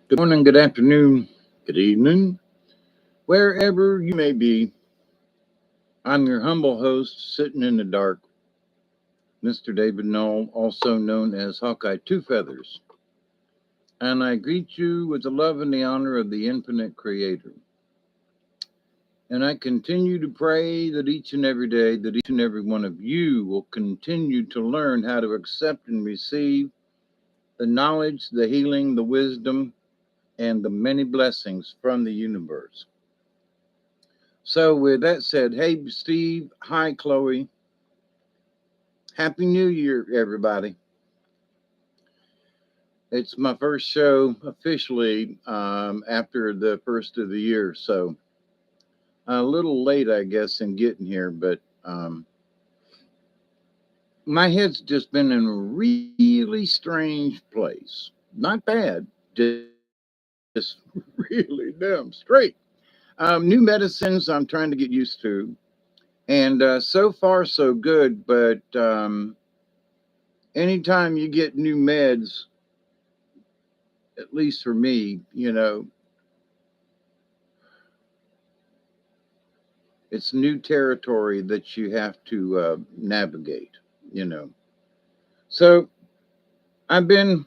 Good morning, good afternoon, good evening, wherever you may be. I'm your humble host, sitting in the dark, Mr. David Knoll, also known as Hawkeye Two Feathers. And I greet you with the love and the honor of the infinite creator. And I continue to pray that each and every day, that each and every one of you will continue to learn how to accept and receive the knowledge, the healing, the wisdom, and the many blessings from the universe. So, with that said, hey, Steve, hi, Chloe. Happy New Year, everybody. It's my first show officially after the first of the year. So, a little late, I guess, in getting here, but my head's just been in a really strange place. Not bad, just really damn straight. New medicines I'm trying to get used to. And so far, so good. But anytime you get new meds, at least for me, it's new territory that you have to navigate, you know. So I've been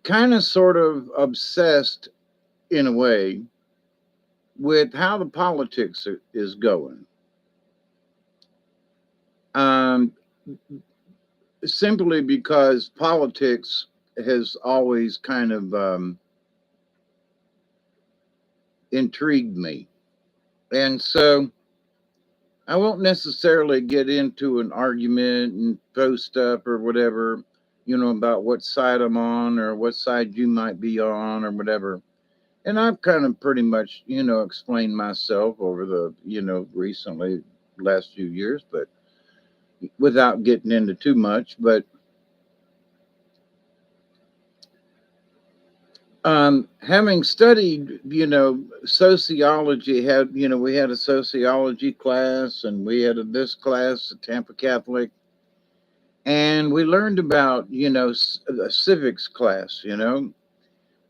kind of sort of obsessed in a way with how the politics is going. Um, Simply because politics has always kind of intrigued me. And so I won't necessarily get into an argument and throw stuff or whatever, about what side I'm on or what side you might be on or whatever. And I've kind of pretty much, explained myself over the, recently last few years, but without getting into too much. But having studied, sociology, we had a sociology class and we had this class at Tampa Catholic, and we learned about a civics class,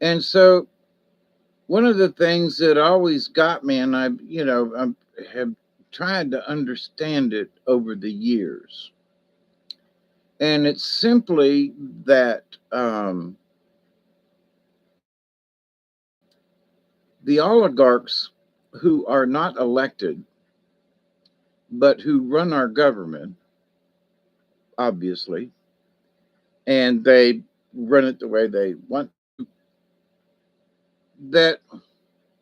and so one of the things that always got me, and I have tried to understand it over the years, and it's simply that the oligarchs who are not elected but who run our government, obviously, and they run it the way they want to, that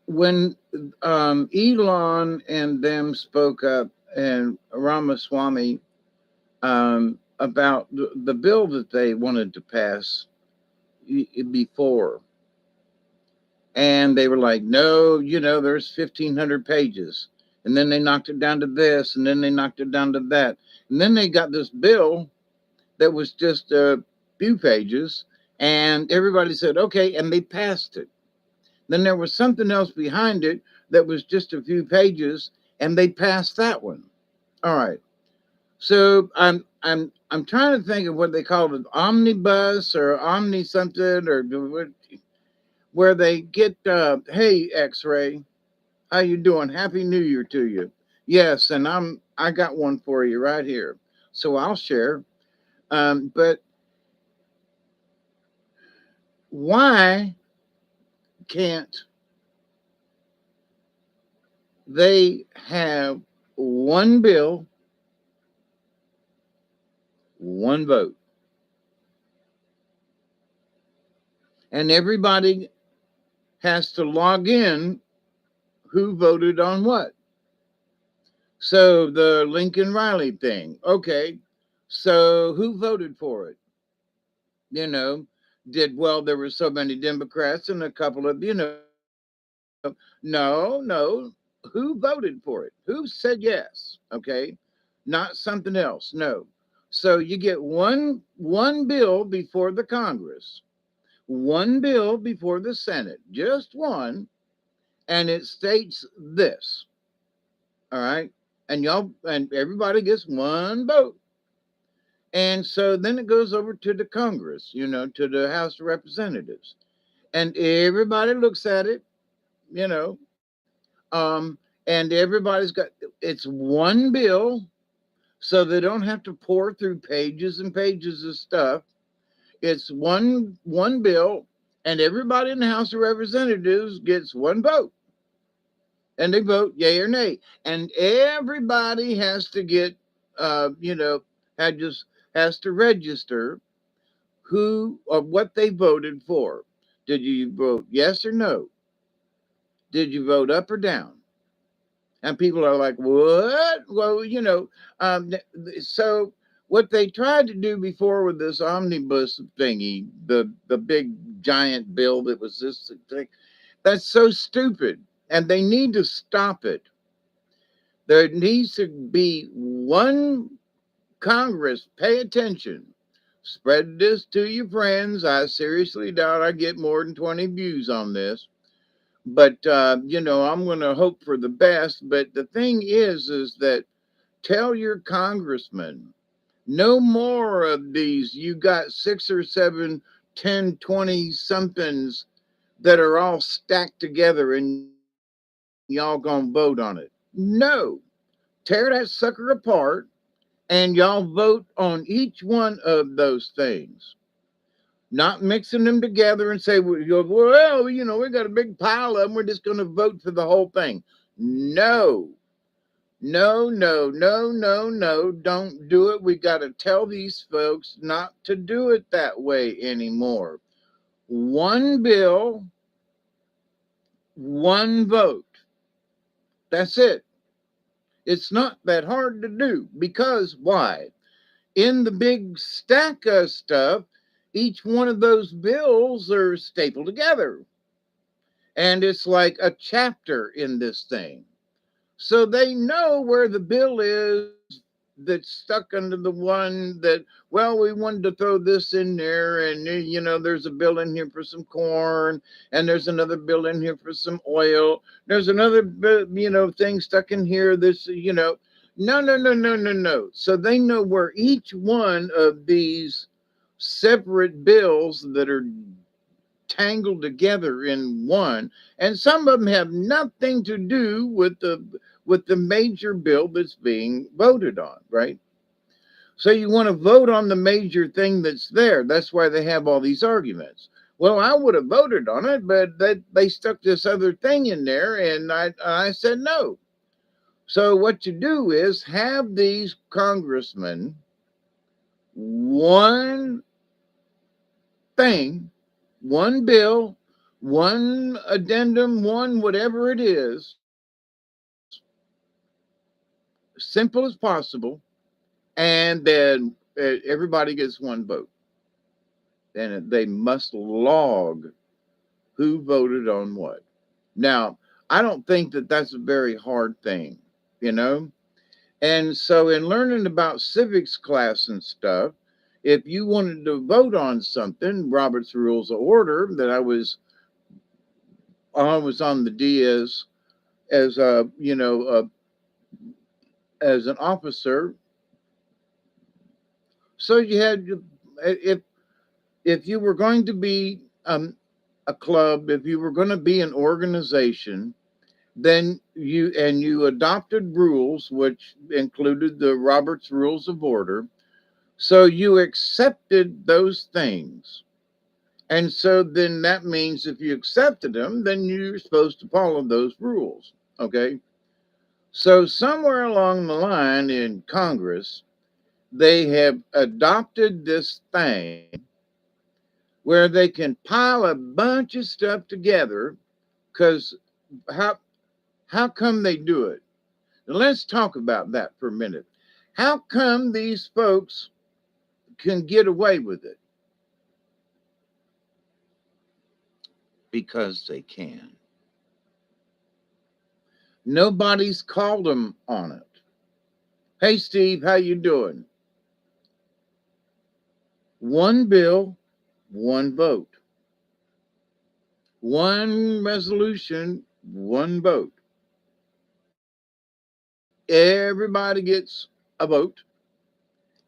when Elon and them spoke up and Ramaswamy about the bill that they wanted to pass before, and they were like, no, there's 1,500 pages. And then they knocked it down to this, and then they knocked it down to that. And then they got this bill that was just a few pages, and everybody said, okay, and they passed it. Then there was something else behind it that was just a few pages, and they passed that one. All right. So I'm trying to think of what they called it, omnibus or omni something, or where they get hey, X-ray, how you doing? Happy New Year to you. Yes, and I got one for you right here. So I'll share. But why can't they have one bill, one vote, and everybody has to log in who voted on what? So the Lincoln Riley thing. Okay. So who voted for it? You know, there were so many Democrats and a couple of, no, no. Who voted for it? Who said yes? Okay. Not something else. No. So you get one bill before the Congress, one bill before the Senate, just one, and it states this. All right. And y'all and everybody gets one vote. And so then it goes over to the Congress, to the House of Representatives. and everybody looks at it, you know, and everybody's got it's one bill, so they don't have to pour through pages and pages of stuff. It's one bill, and everybody in the House of Representatives gets one vote, and they vote yay or nay, and everybody has to get, you know, had just has to register who or what they voted for. Did you vote yes or no? Did you vote up or down? And people are like, what? Well, you know, so what they tried to do before with this omnibus thingy, the big giant bill that was this thing, that's so stupid, and they need to stop it. There needs to be one Congress. Pay attention. Spread this to your friends. I seriously doubt I get more than 20 views on this, but you know, I'm going to hope for the best. But the thing is that tell your congressman no more of these. You got 6 or 7, 10, 20 somethings that are all stacked together and y'all gonna vote on it. No, tear that sucker apart and y'all vote on each one of those things, not mixing them together and say, well, you know, we got a big pile of them. We're just going to vote for the whole thing. No, no, no, no, no, no. Don't do it. We got to tell these folks not to do it that way anymore. One bill, one vote. That's it. It's not that hard to do because why? In the big stack of stuff, each one of those bills are stapled together. And it's like a chapter in this thing. So they know where the bill is that's stuck under the one that, well, we wanted to throw this in there. And, you know, there's a bill in here for some corn, and there's another bill in here for some oil. There's another, you know, thing stuck in here. This, you know, no, no, no, no, no, no. So they know where each one of these separate bills that are tangled together in one, and some of them have nothing to do with the major bill that's being voted on, right? So you want to vote on the major thing that's there. That's why they have all these arguments. Well, I would have voted on it, but they stuck this other thing in there, and I said no. So what you do is have these congressmen one thing, one bill, one addendum, one whatever it is, simple as possible, and then everybody gets one vote. And they must log who voted on what. Now, I don't think that that's a very hard thing, you know? And so, in learning about civics class and stuff, if you wanted to vote on something, Robert's Rules of Order, that I was on the D as a you know as an officer. So you had if you were going to be a club, if you were going to be an organization, then you adopted rules which included the Robert's Rules of Order. So you accepted those things. And so then that means if you accepted them, then you're supposed to follow those rules. Okay. So somewhere along the line in Congress, they have adopted this thing where they can pile a bunch of stuff together. Because how how come they do it? Now let's talk about that for a minute. How come these folks can get away with it? Because they can. Nobody's called them on it. Hey Steve, how you doing? One bill, one vote. One resolution, one vote. Everybody gets a vote,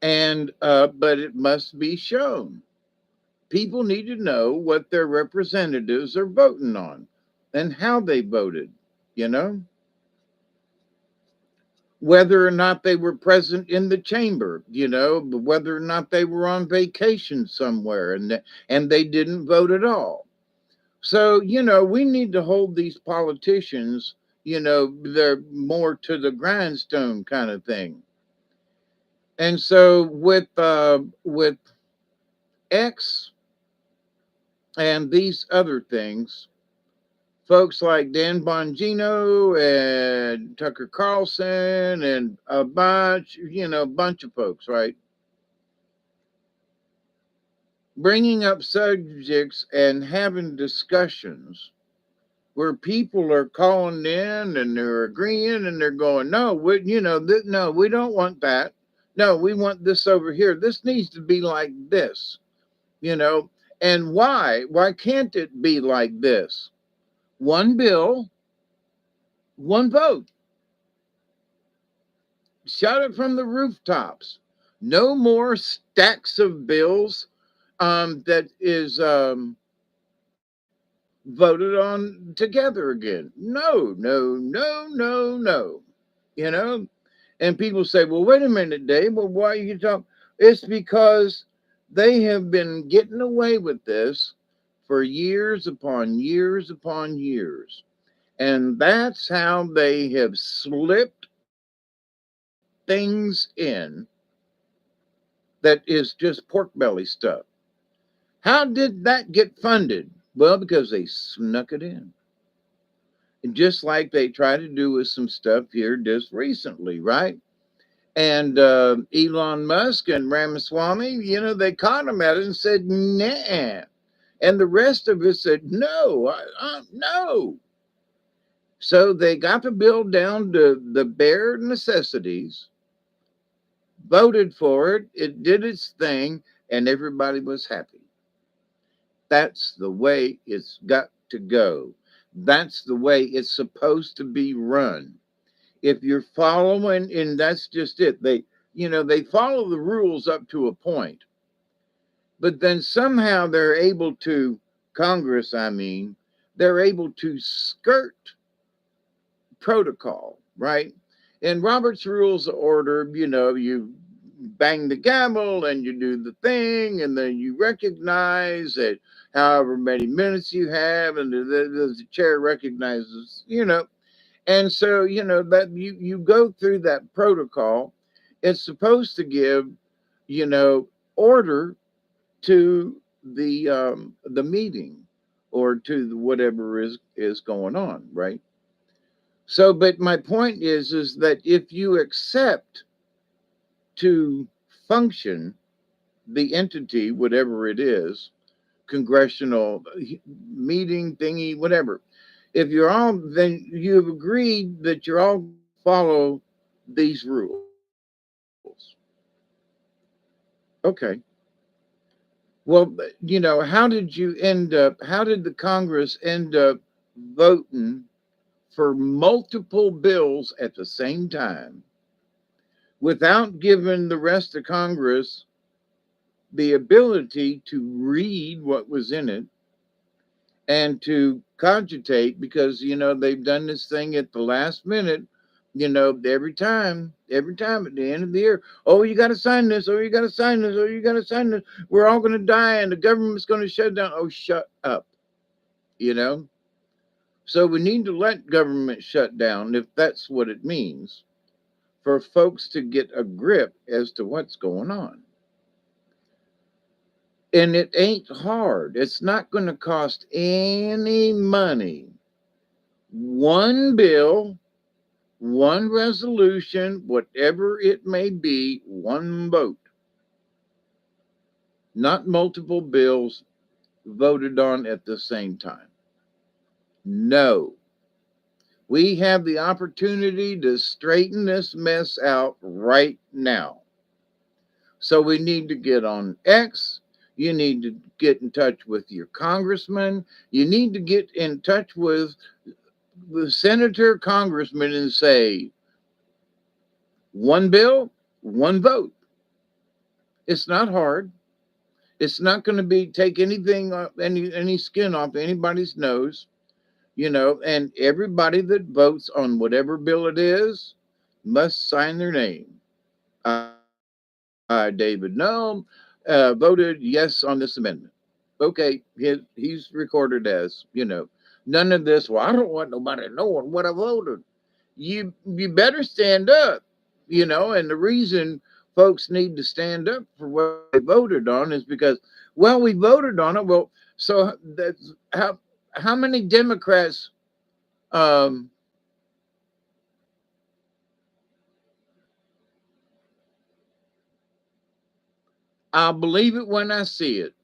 and but it must be shown. People need to know what their representatives are voting on and how they voted, you know, whether or not they were present in the chamber, you know, whether or not they were on vacation somewhere and they didn't vote at all. So, you know, we need to hold these politicians, you know, they're more to the grindstone kind of thing. And so with X and these other things, folks like Dan Bongino and Tucker Carlson and a bunch, you know, bunch of folks, right? Bringing up subjects and having discussions where people are calling in and they're agreeing and they're going, no, we, you know, no, we don't want that. No, we want this over here. This needs to be like this, you know. And why? Why can't it be like this? One bill, one vote. Shout it from the rooftops. No more stacks of bills that is voted on together again. No, no, no, no, no. You know, and people say, well, wait a minute, Dave. Well, why are you talking? It's because they have been getting away with this for years upon years upon years. And that's how they have slipped things in that is just pork belly stuff. How did that get funded? Well, because they snuck it in. And just like they tried to do with some stuff here just recently, right? And Elon Musk and Ramaswamy, you know, they caught him at it and said, nah. And the rest of us said, no, no. So they got the bill down to the bare necessities, voted for it, it did its thing, and everybody was happy. That's the way it's got to go. That's the way it's supposed to be run. If you're following, and that's just it. They, you know, they follow the rules up to a point, but then somehow they're able to, Congress, I mean, they're able to skirt protocol, right? In Robert's Rules of Order, you know, you bang the gavel and you do the thing, and then you recognize that however many minutes you have, and the chair recognizes, you know, and so you know that you go through that protocol. It's supposed to give, you know, order to the meeting or to whatever is going on, right? So, but my point is that if you accept to function the entity, whatever it is, congressional meeting thingy, whatever, if you're all, then you've agreed that you're all follow these rules. Okay. Well, you know, how did you end up, how did the Congress end up voting for multiple bills at the same time without giving the rest of Congress the ability to read what was in it and to cogitate? Because you know they've done this thing at the last minute, you know, every time at the end of the year, oh, you got to sign this, oh, you got to sign this, oh, you got to sign this, we're all going to die and the government's going to shut down. Oh, shut up, you know. So we need to let government shut down if that's what it means, for folks to get a grip as to what's going on. And it ain't hard. It's not going to cost any money. One bill, one resolution, whatever it may be, one vote. Not multiple bills voted on at the same time. No. We have the opportunity to straighten this mess out right now. So we need to get on X. You need to get in touch with your congressman. You need to get in touch with the senator, congressman, and say, one bill, one vote. It's not hard. It's not going to be take anything any skin off anybody's nose, and everybody that votes on whatever bill it is must sign their name. David Noam voted yes on this amendment. Okay, he's recorded as, none of this. Well, I don't want nobody knowing what I voted. You better stand up, and the reason folks need to stand up for what they voted on is because, well, we voted on it. Well, so that's how many Democrats um, I'll believe it when I see it.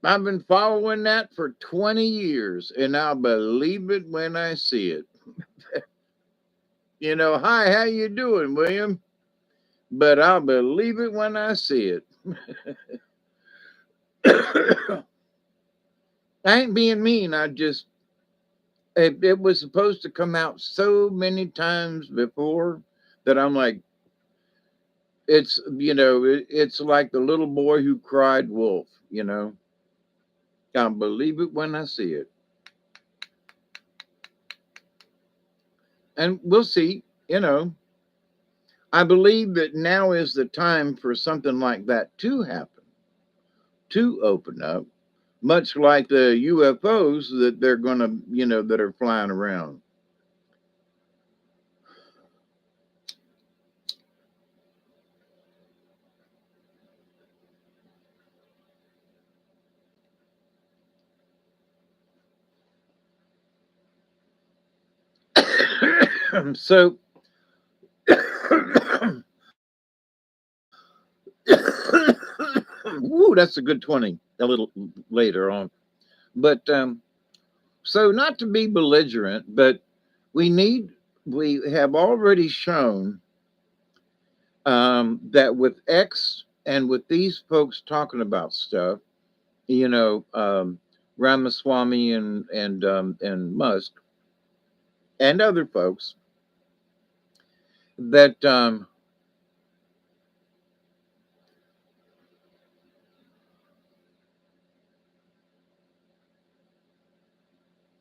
I've been following that for 20 years, and I'll believe it when I see it. Hi, how you doing, William? But I'll believe it when I see it. I ain't being mean. It was supposed to come out so many times before that I'm like, it's like the little boy who cried wolf. I'll believe it when I see it. And we'll see, I believe that now is the time for something like that to happen, to open up, much like the UFOs that they're going to, that are flying around. So, woo, that's a good 20 a little later on. But so, not to be belligerent, but we have already shown that with X and with these folks talking about stuff, Ramaswamy and Musk and other folks, that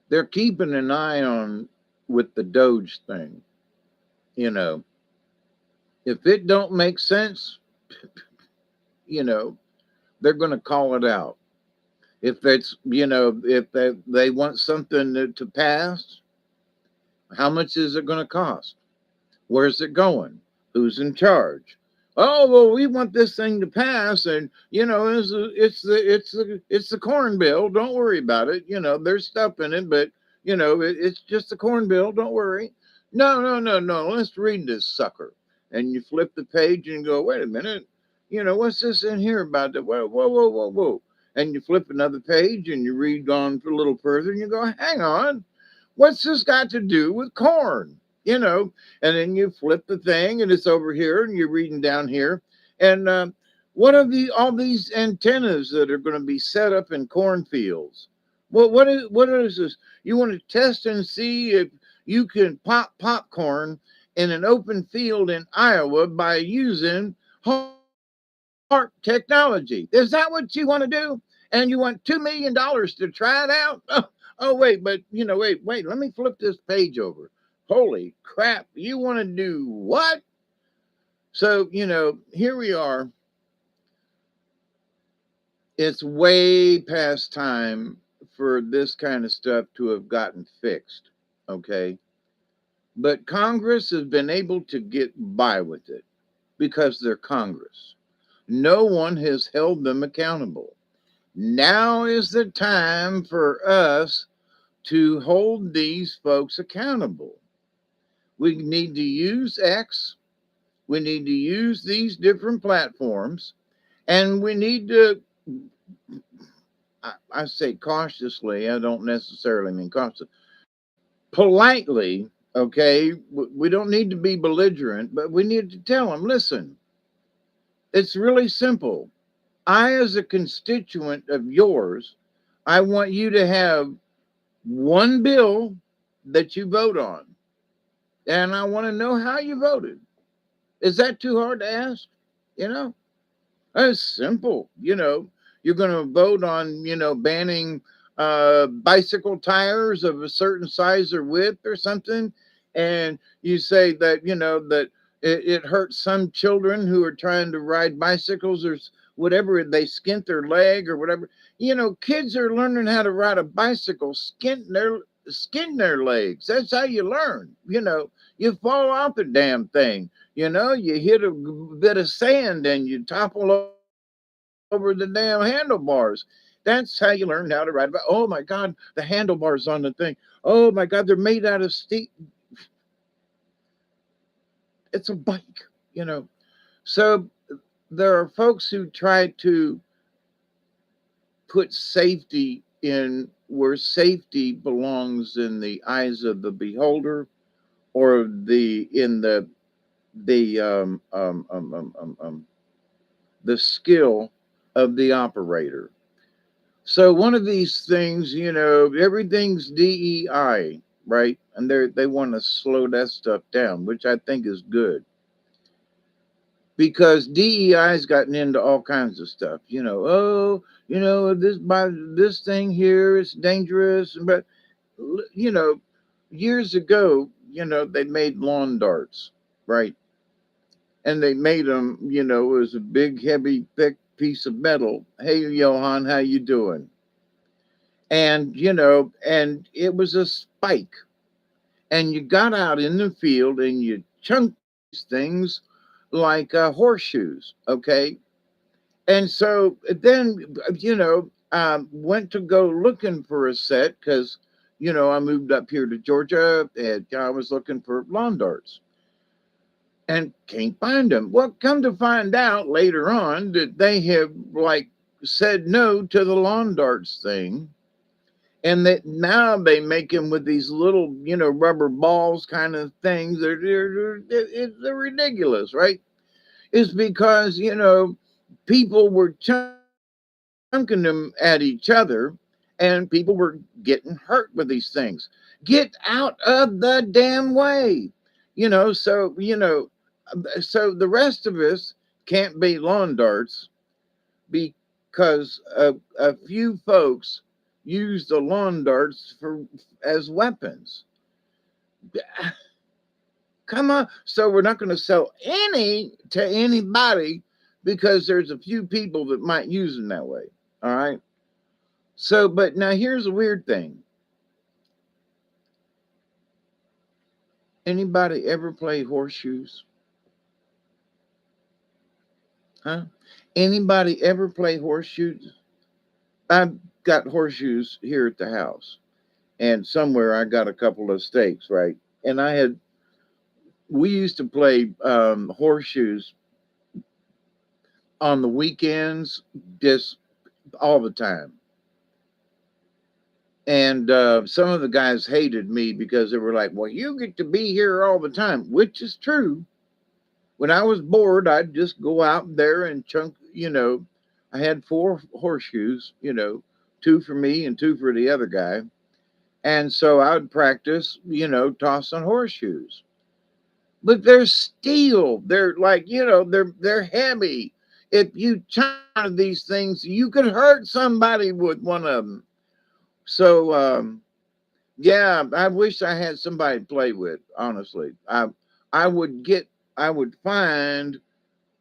they're keeping an eye on with the Doge thing. If it don't make sense, you know, they're going to call it out. If it's, if they want something to pass, how much is it going to cost? Where's it going? Who's in charge? Oh well, we want this thing to pass, and it's the corn bill. Don't worry about it. There's stuff in it, but it's just the corn bill. Don't worry. No, no, no, no. Let's read this sucker. And you flip the page and go, wait a minute. What's this in here about that? Whoa, whoa, whoa, whoa, whoa. And you flip another page and you read on for a little further and you go, hang on. What's this got to do with corn? And then you flip the thing and it's over here and you're reading down here. And what are all these antennas that are going to be set up in cornfields? Well, what is this? You want to test and see if you can pop popcorn in an open field in Iowa by using HAARP technology. Is that what you want to do? And you want $2 million to try it out? Oh, wait, but wait, let me flip this page over. Holy crap, you want to do what? So, here we are. It's way past time for this kind of stuff to have gotten fixed. Okay. But Congress has been able to get by with it because they're Congress. No one has held them accountable. Now is the time for us to hold these folks accountable. We need to use X. We need to use these different platforms. And we need to, I say cautiously, I don't necessarily mean cautiously, politely, okay? We don't need to be belligerent, but we need to tell them, listen, it's really simple. I, as a constituent of yours, I want you to have one bill that you vote on. And I want to know how you voted. Is that too hard to ask? You know? That's simple. You're going to vote on, banning bicycle tires of a certain size or width or something. And you say that, that it hurts some children who are trying to ride bicycles or whatever, they skint their leg or whatever. Kids are learning how to ride a bicycle, skin their legs. That's how you learn. You fall off the damn thing. You hit a bit of sand and you topple over the damn handlebars. That's how you learn how to ride. Oh my God, the handlebars on the thing. Oh my God, they're made out of steel. It's a bike, you know. So there are folks who try to put safety in where safety belongs in the eyes of the beholder, or the the skill of the operator. So one of these things, everything's DEI, right? And they want to slow that stuff down, which I think is good, because DEI has gotten into all kinds of stuff. Oh, this thing here is dangerous, but you know, years ago, they made lawn darts, right? And they made them, it was a big, heavy, thick piece of metal. Hey, Johan, how you doing? And and it was a spike, and you got out in the field and you chunked these things like horseshoes, okay? And so then went to go looking for a set, because I moved up here to Georgia and I was looking for lawn darts and can't find them. Well, come to find out later on that they have like said no to the lawn darts thing, and that now they make them with these little, rubber balls kind of things. They're ridiculous, right? It's because, people were chunking them at each other, and people were getting hurt with these things. Get out of the damn way. So the rest of us can't be lawn darts because a few folks use the lawn darts as weapons. Come on. So we're not going to sell any to anybody because there's a few people that might use them that way. All right. So, but now here's a weird thing. Anybody ever play horseshoes? Huh? Anybody ever play horseshoes? I've got horseshoes here at the house, and somewhere I got a couple of stakes, right? And we used to play horseshoes on the weekends, just all the time. And some of the guys hated me because they were like, well, you get to be here all the time, which is true. When I was bored, I'd just go out there and chunk, I had four horseshoes, two for me and two for the other guy. And so I would practice, tossing horseshoes. But they're steel. They're like, they're heavy. If you chunk one of these things, you could hurt somebody with one of them. So, yeah, I wish I had somebody to play with. Honestly, I would get, I would find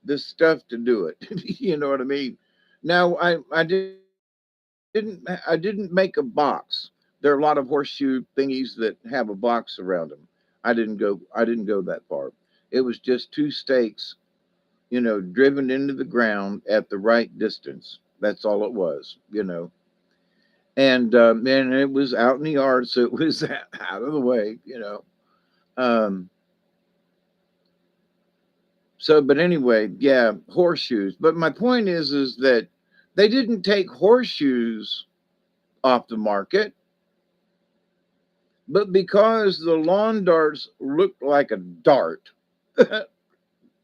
the stuff to do it. You know what I mean? Now, I didn't make a box. There are a lot of horseshoe thingies that have a box around them. I didn't go that far. It was just two stakes, driven into the ground at the right distance. That's all it was. And it was out in the yard, so it was out of the way. Um, so, but anyway, yeah, horseshoes. But my point is that they didn't take horseshoes off the market, but because the lawn darts looked like a dart,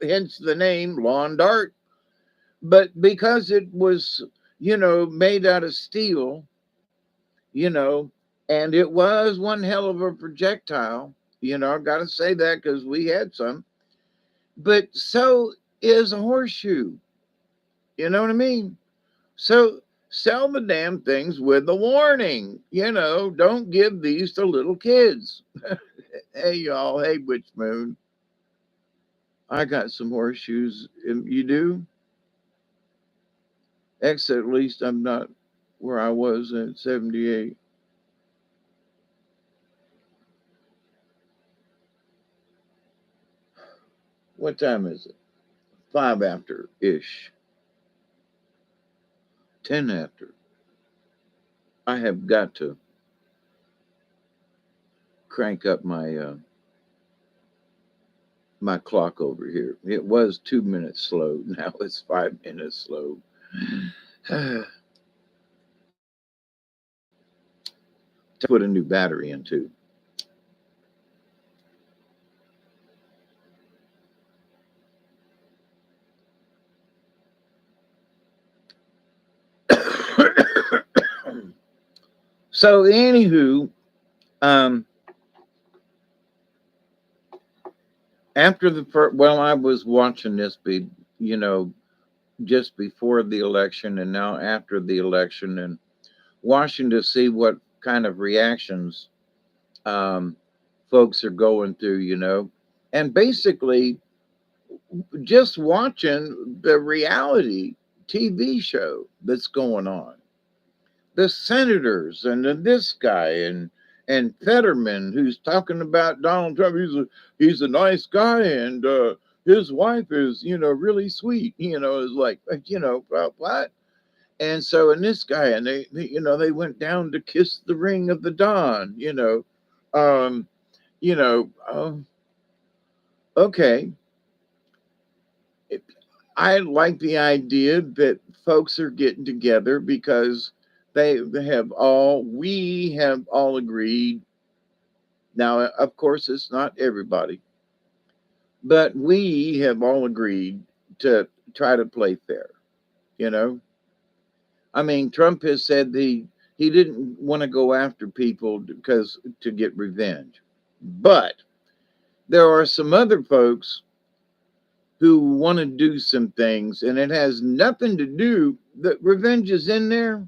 hence the name lawn dart. But because it was, made out of steel, you know, and it was one hell of a projectile. I got to say that because we had some. But so is a horseshoe. You know what I mean? So sell the damn things with a warning. Don't give these to little kids. Hey, y'all. Hey, Witch Moon. I got some horseshoes. You do? At least I'm not where I was in 78. What time is it? 5 after ish. 10 after. I have got to crank up my clock over here. It was 2 minutes slow. Now it's 5 minutes slow. To put a new battery in too. So anywho, um, after the first, well, I was watching this you know, just before the election and now after the election, and watching to see what kind of reactions um, folks are going through. And basically just watching the reality TV show that's going on. The senators and then this guy and Fetterman, who's talking about Donald Trump. He's a nice guy, and his wife is really sweet. Is like what? And so and this guy and they went down to kiss the ring of the Don. Um, you know, okay. I like the idea that folks are getting together because we have all agreed. Now, of course, it's not everybody, but we have all agreed to try to play fair. You know, I mean, Trump has said he didn't want to go after people because to get revenge, but there are some other folks who want to do some things, and it has nothing to do that revenge is in there,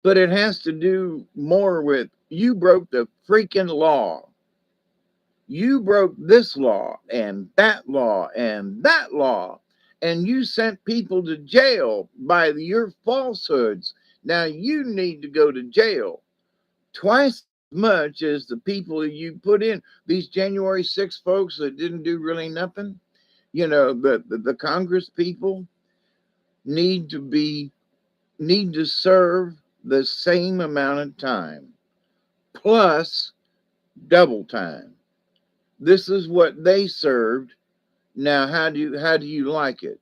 but it has to do more with you broke the freaking law. You broke this law and that law and that law, and you sent people to jail by your falsehoods. Now you need to go to jail twice as much as the people you put in. These January 6th folks that didn't do really nothing. The Congress people need to be need to serve the same amount of time plus double time. This is what they served. Now how do you like it?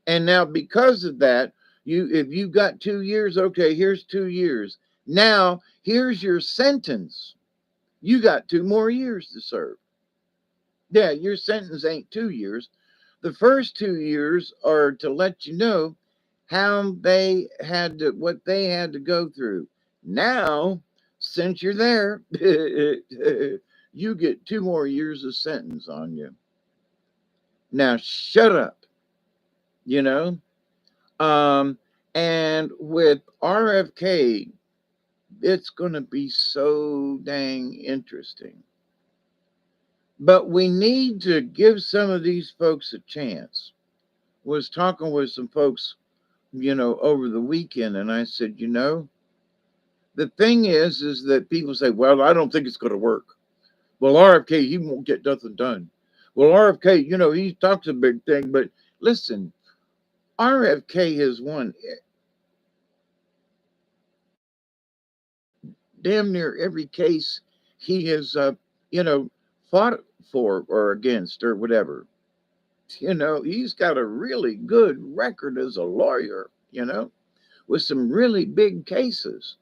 And now because of that, if you got 2 years, okay, here's 2 years. Now here's your sentence. You got 2 more years to serve. Yeah, your sentence ain't 2 years. The first 2 years are to let you know what they had to go through. Now, since you're there, you get 2 more years of sentence on you. Now, shut up, you know? Um, and with RFK, it's going to be so dang interesting. But we need to give some of these folks a chance. Was talking with some folks, over the weekend, and I said, the thing is that people say, well, I don't think it's going to work. Well, RFK, he won't get nothing done. Well, RFK, he talks a big thing, but listen, RFK has won damn near every case he has, you know, fought for or against or whatever. He's got a really good record as a lawyer, with some really big cases.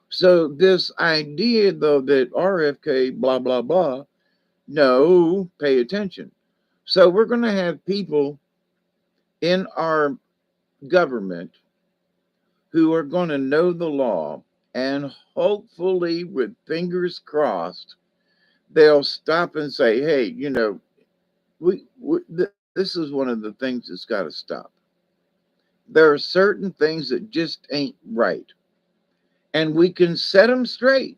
So this idea, though, that RFK, blah, blah, blah, no, pay attention. So we're going to have people in our government who are going to know the law, and hopefully, with fingers crossed, they'll stop and say, hey, we This is one of the things that's got to stop. There are certain things that just ain't right, and we can set them straight.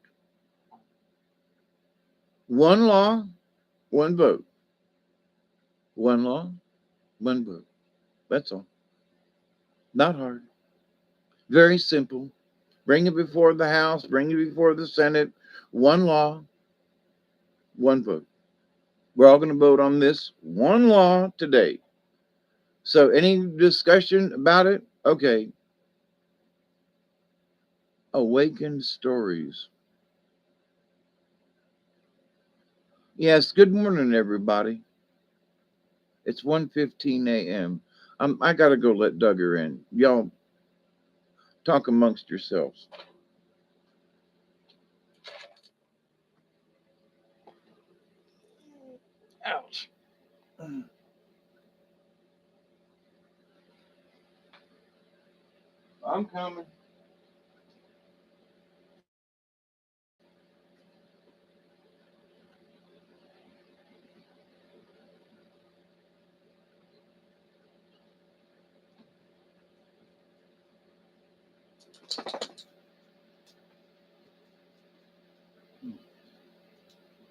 One law, one vote. One law, one vote. That's all. Not hard. Very simple. Bring it before the House, bring it before the Senate. One law, one vote. We're all going to vote on this one law today. So, any discussion about it? Okay. Awakened stories. Yes. Good morning, everybody. It's 1:15 a.m. I gotta go let Duggar in. Y'all talk amongst yourselves. Ouch. I'm coming.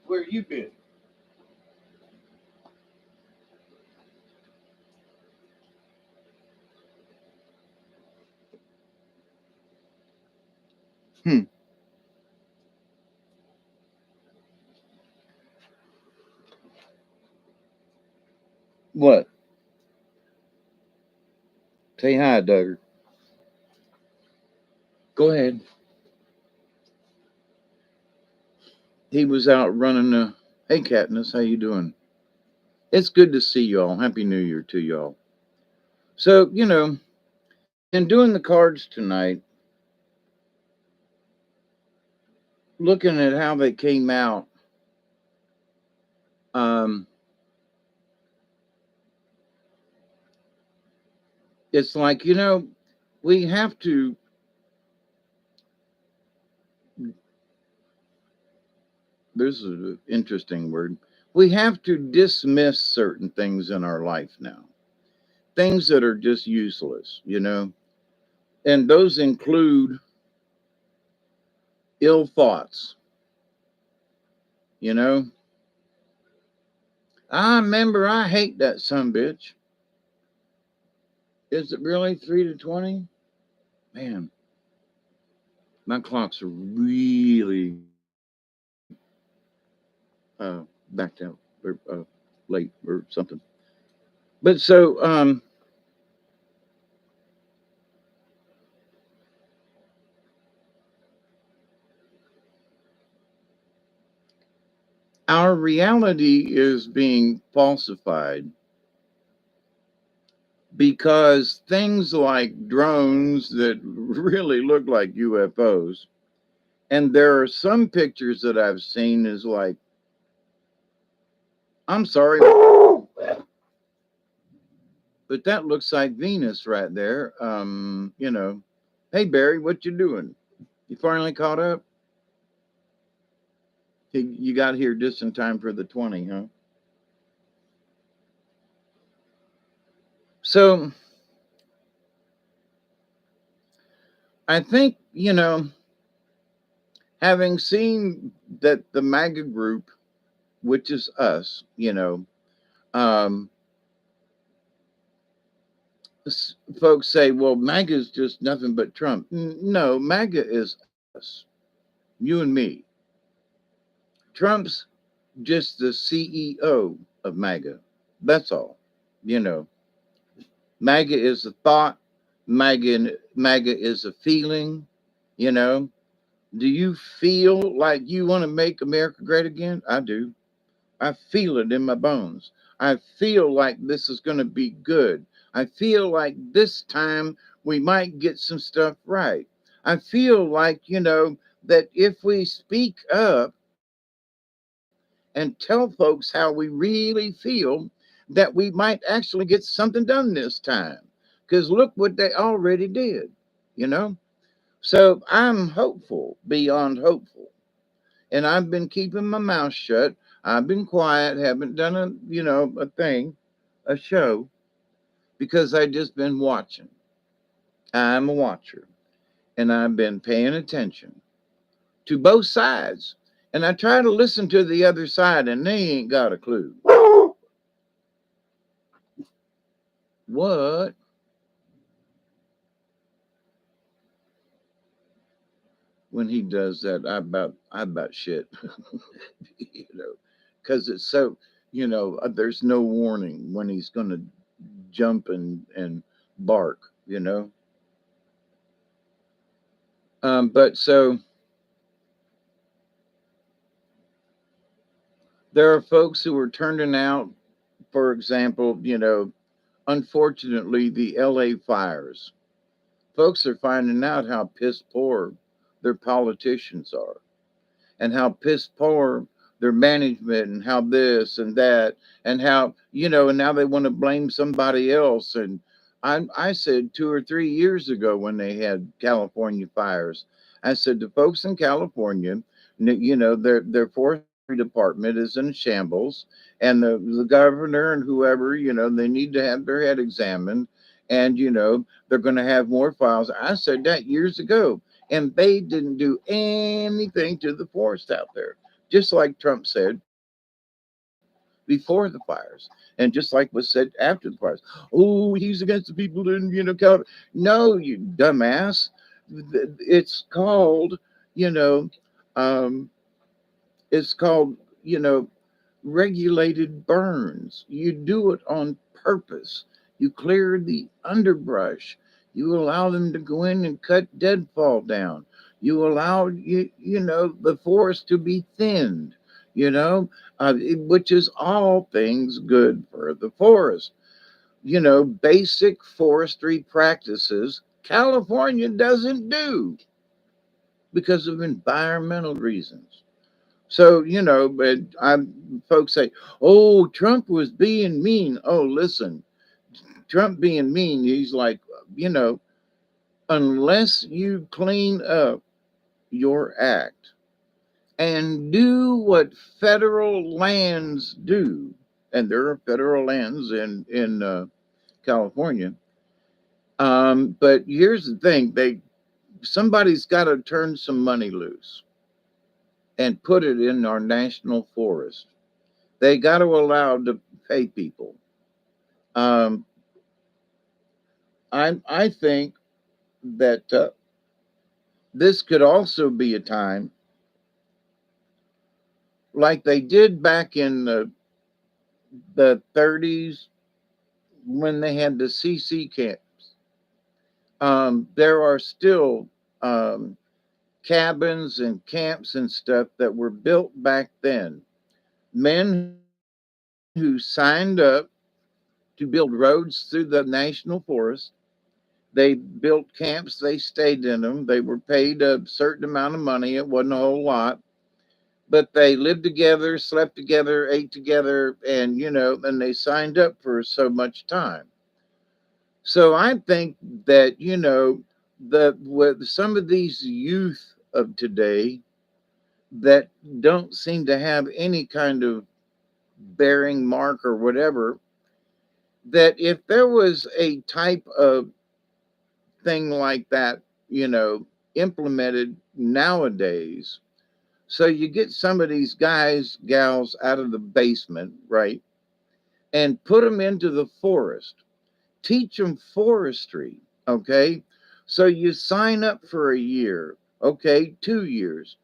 Where you been? Hmm. What? Say hi, Duggar. Go ahead. He was out running the. Hey, Katniss, how you doing? It's good to see y'all. Happy New Year to y'all. So, in doing the cards tonight, looking at how they came out, um, it's like, we have to, this is an interesting word, we have to dismiss certain things in our life now, things that are just useless. And those include ill thoughts, you know. I remember I hate that son bitch. Is it really 3 to 20? Man, my clocks are really backed out or late or something. But so our reality is being falsified because things like drones that really look like UFOs, and there are some pictures that I've seen is like, I'm sorry, but that looks like Venus right there. Hey Barry, what you doing? You finally caught up? You got here just in time for the 20, huh? So I think, having seen that the MAGA group, which is us, um, folks say, well, MAGA is just nothing but Trump. No, MAGA is us, you and me. Trump's just the CEO of MAGA. That's all. You know, MAGA is a thought, MAGA is a feeling, you know. Do you feel like you want to make America great again? I do. I feel it in my bones. I feel like this is going to be good. I feel like this time we might get some stuff right. I feel like, that if we speak up and tell folks how we really feel, that we might actually get something done this time. Because look what they already did, you know? So I'm hopeful, beyond hopeful. And I've been keeping my mouth shut. I've been quiet, haven't done a thing. a show because I just been watching. I'm a watcher and I've been paying attention to both sides. And I try to listen to the other side and they ain't got a clue. What? When he does that, I about shit. you know, because it's so, there's no warning when he's going to jump and bark, but so there are folks who are turning out, for example, unfortunately, the LA fires. Folks are finding out how piss poor their politicians are and how piss poor their management and how this and that and how, and now they want to blame somebody else. And I said 2 or 3 years ago when they had California fires, I said the folks in California, their forestry department is in shambles, and the governor and whoever, they need to have their head examined, and they're going to have more files. I said that years ago, and they didn't do anything to the forest out there, just like Trump said before the fires, and just like was said after the fires. Oh, he's against the people in California. No, you dumbass. It's called, you know, um, it's called, you know, regulated burns. You do it on purpose. You clear the underbrush. You allow them to go in and cut deadfall down. You allow the forest to be thinned. Which is all things good for the forest. Basic forestry practices California doesn't do because of environmental reasons. So, but folks say, oh, Trump was being mean. Oh, listen, Trump being mean, he's like, you know, unless you clean up your act and do what federal lands do, and there are federal lands in California. But here's the thing: somebody's got to turn some money loose and put it in our national forest. They got to allow to pay people. Um, I think that this could also be a time like they did back in the 30s when they had the CC camps. There are still um, cabins and camps and stuff that were built back then. Men who signed up to build roads through the national forest. They built camps, they stayed in them. They were paid a certain amount of money. It wasn't a whole lot, but they lived together, slept together, ate together, and and they signed up for so much time. So I think that the with some of these youth of today that don't seem to have any kind of bearing mark or whatever, that if there was a type of thing like that, implemented nowadays, so you get some of these guys, gals out of the basement, right, and put them into the forest, teach them forestry, okay? So you sign up for a year, okay, 2 years,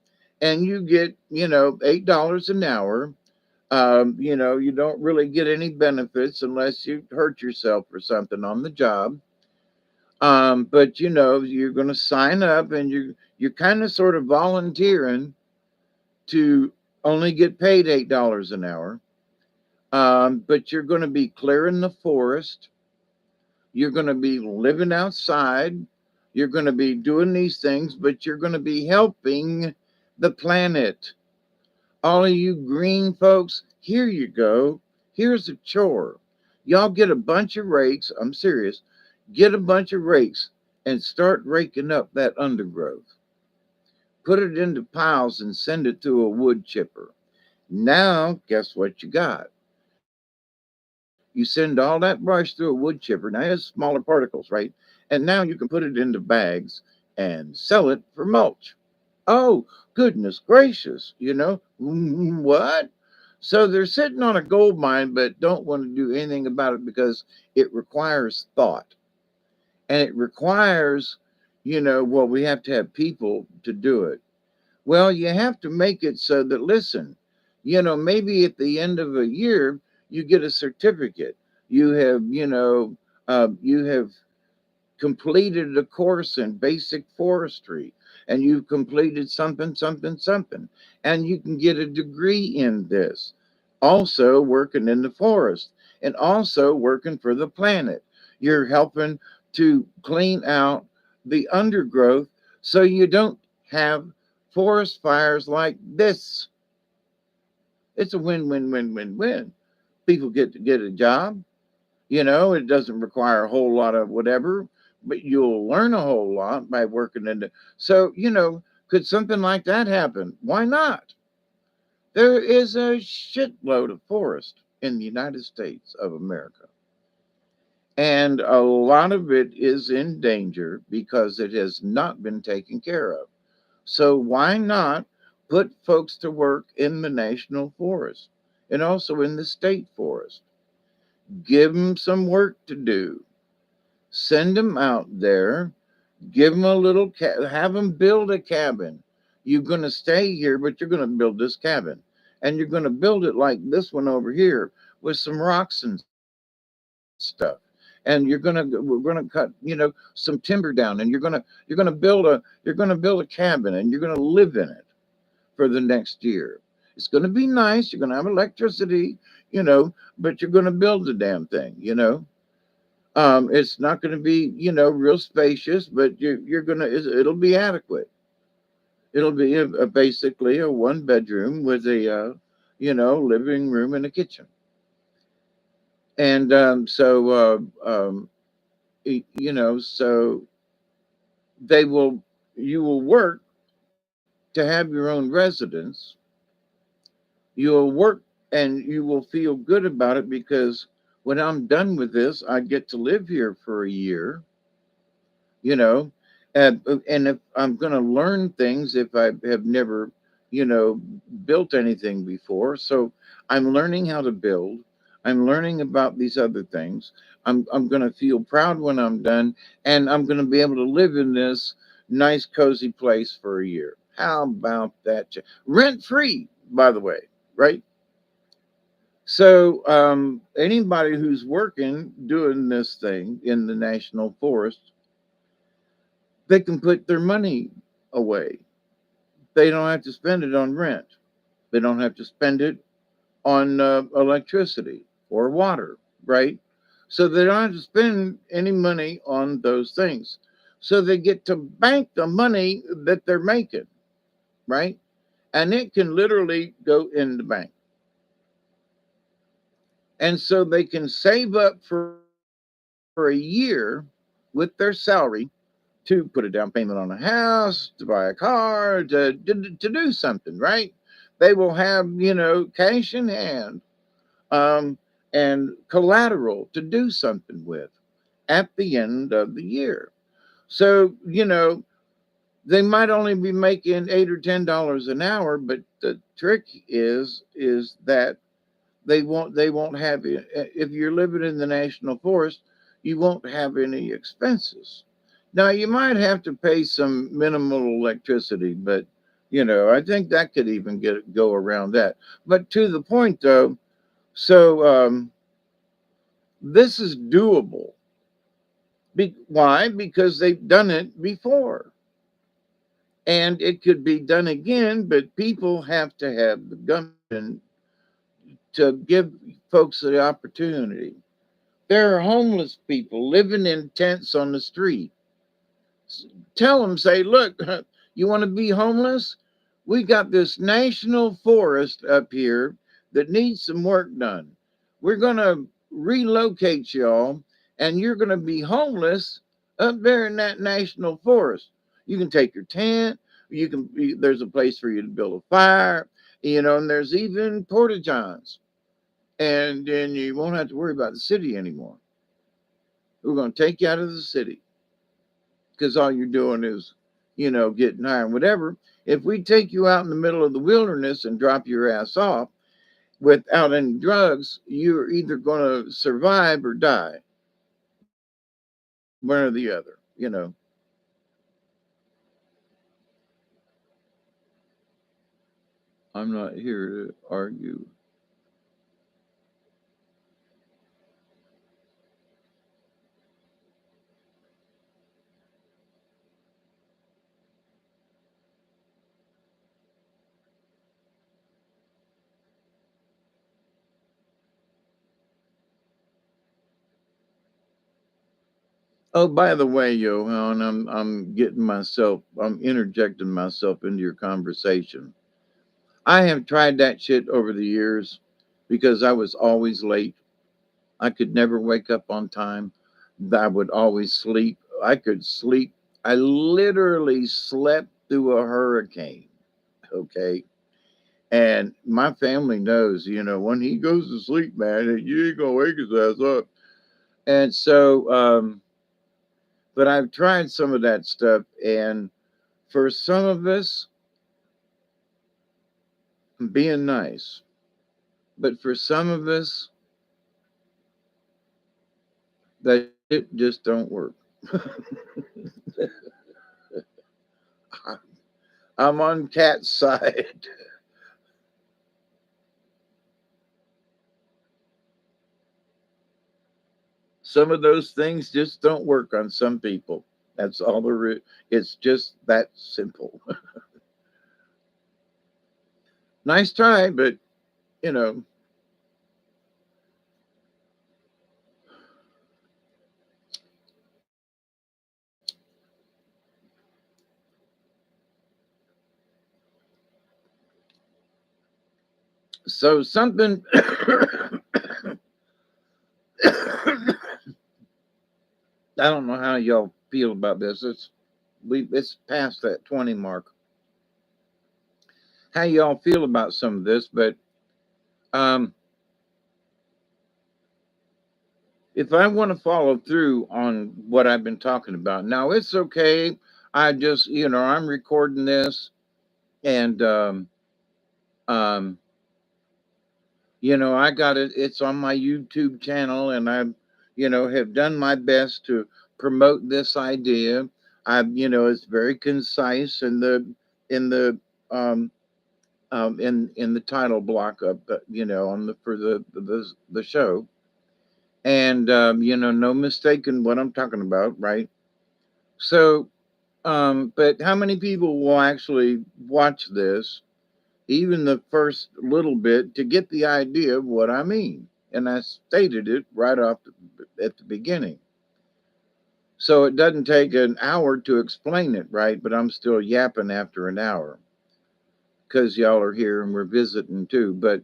and you get, $8 an hour. You don't really get any benefits unless you hurt yourself or something on the job. But you're going to sign up and you're kind of sort of volunteering to only get paid $8 an hour. But you're going to be clearing the forest. You're going to be living outside. You're going to be doing these things, but you're going to be helping the planet. All of you green folks, here you go. Here's a chore. Y'all get a bunch of rakes. I'm serious. Get a bunch of rakes and start raking up that undergrowth. Put it into piles and send it to a wood chipper. Now, guess what you got? You send all that brush through a wood chipper. Now it has smaller particles, right? And now you can put it into bags and sell it for mulch. Oh, goodness gracious, what? So they're sitting on a gold mine, but don't want to do anything about it because it requires thought. And it requires, well, we have to have people to do it. Well, you have to make it so that, listen, maybe at the end of a year, you get a certificate. You have, you have completed a course in basic forestry, and you've completed something, something, something, and you can get a degree in this. Also, working in the forest and also working for the planet. You're helping to clean out the undergrowth so you don't have forest fires like this. It's a win, win, win, win, win. People get to get a job. It doesn't require a whole lot of whatever, but you'll learn a whole lot by working in it. So, could something like that happen? Why not? There is a shitload of forest in the United States of America. And a lot of it is in danger because it has not been taken care of. So why not put folks to work in the national forest and also in the state forest? Give them some work to do. Send them out there. Give them a little, have them build a cabin. You're going to stay here, but you're going to build this cabin. And you're going to build it like this one over here with some rocks and stuff. And we're going to cut, some timber down, and you're going to build a cabin, and you're going to live in it for the next year. It's going to be nice. You're going to have electricity, but you're going to build the damn thing. It's not going to be, real spacious, but you're going to, it'll be adequate. It'll be basically a one bedroom with a, living room and a kitchen. And so they will, you will work to have your own residence. You'll work and you will feel good about it because when I'm done with this, I get to live here for a year, you know, and if I'm going to learn things if I have never, built anything before. So I'm learning how to build. I'm learning about these other things. I'm going to feel proud when I'm done, and I'm going to be able to live in this nice, cozy place for a year. How about that? Rent free, by the way, right? So anybody who's working doing this thing in the national forest, they can put their money away. They don't have to spend it on rent. They don't have to spend it on electricity or water, right? So they don't have to spend any money on those things. So they get to bank the money that they're making, right? And it can literally go in the bank. And so they can save up for a year with their salary to put a down payment on a house, to buy a car, to do something, right? They will have, cash in hand um, and collateral to do something with at the end of the year. So, they might only be making $8 or $10 an hour, but the trick is that they won't have it. If you're living in the national forest, you won't have any expenses. Now you might have to pay some minimal electricity, but I think that could even go around that. But to the point though, so this is doable. Why? Because they've done it before. And it could be done again, but people have to have the gumption to give folks the opportunity. There are homeless people living in tents on the street. Tell them, say, look, you want to be homeless? We got this national forest up here that needs some work done. We're going to relocate y'all, and you're going to be homeless up there in that national forest. You can take your tent. There's a place for you to build a fire, and there's even porta johns. and then you won't have to worry about the city anymore. We're going to take you out of the city because all you're doing is, getting high and whatever. If we take you out in the middle of the wilderness and drop your ass off without any drugs, you're either going to survive or die, one or the other. I'm not here to argue. Oh, by the way, Johan, I'm interjecting myself into your conversation. I have tried that shit over the years because I was always late. I could never wake up on time. I would always sleep. I could sleep. I literally slept through a hurricane. Okay. And my family knows, when he goes to sleep, man, you ain't gonna wake his ass up. And so, but I've tried some of that stuff, and for some of us, I'm being nice. But for some of us, that it just don't work. I'm on Cat's side. Some of those things just don't work on some people. That's all there is. It's just that simple. Nice try, but you know. So something. I don't know how y'all feel about this. It's past that 20 mark. How y'all feel about some of this, but um, if I want to follow through on what I've been talking about, now it's okay. I just, I'm recording this, and um, I got it. It's on my YouTube channel, and I, have done my best to promote this idea. It's very concise in the um, in the title block of on the for the show, and no mistaking what I'm talking about, right? So, but how many people will actually watch this, even the first little bit, to get the idea of what I mean? And I stated it right off at the beginning. So it doesn't take an hour to explain it, right? But I'm still yapping after an hour because y'all are here and we're visiting too. But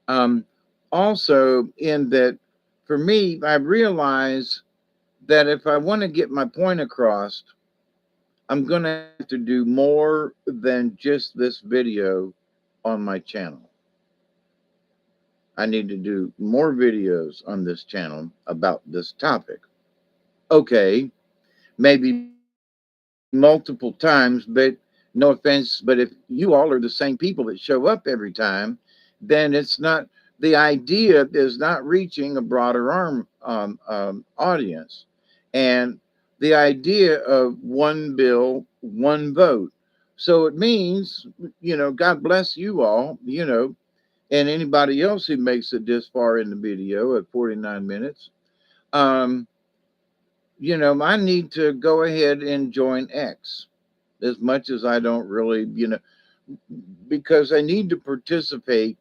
um, also, in that, for me, I realize that if I want to get my point across, I'm going to have to do more than just this video on my channel. I need to do more videos on this channel about this topic. Okay, maybe multiple times, but no offense, but if you all are the same people that show up every time, then it's not, the idea is not reaching a broader audience. And the idea of one bill, one vote. So it means, God bless you all, and anybody else who makes it this far in the video at 49 minutes. Um, I need to go ahead and join X, as much as I don't really, because I need to participate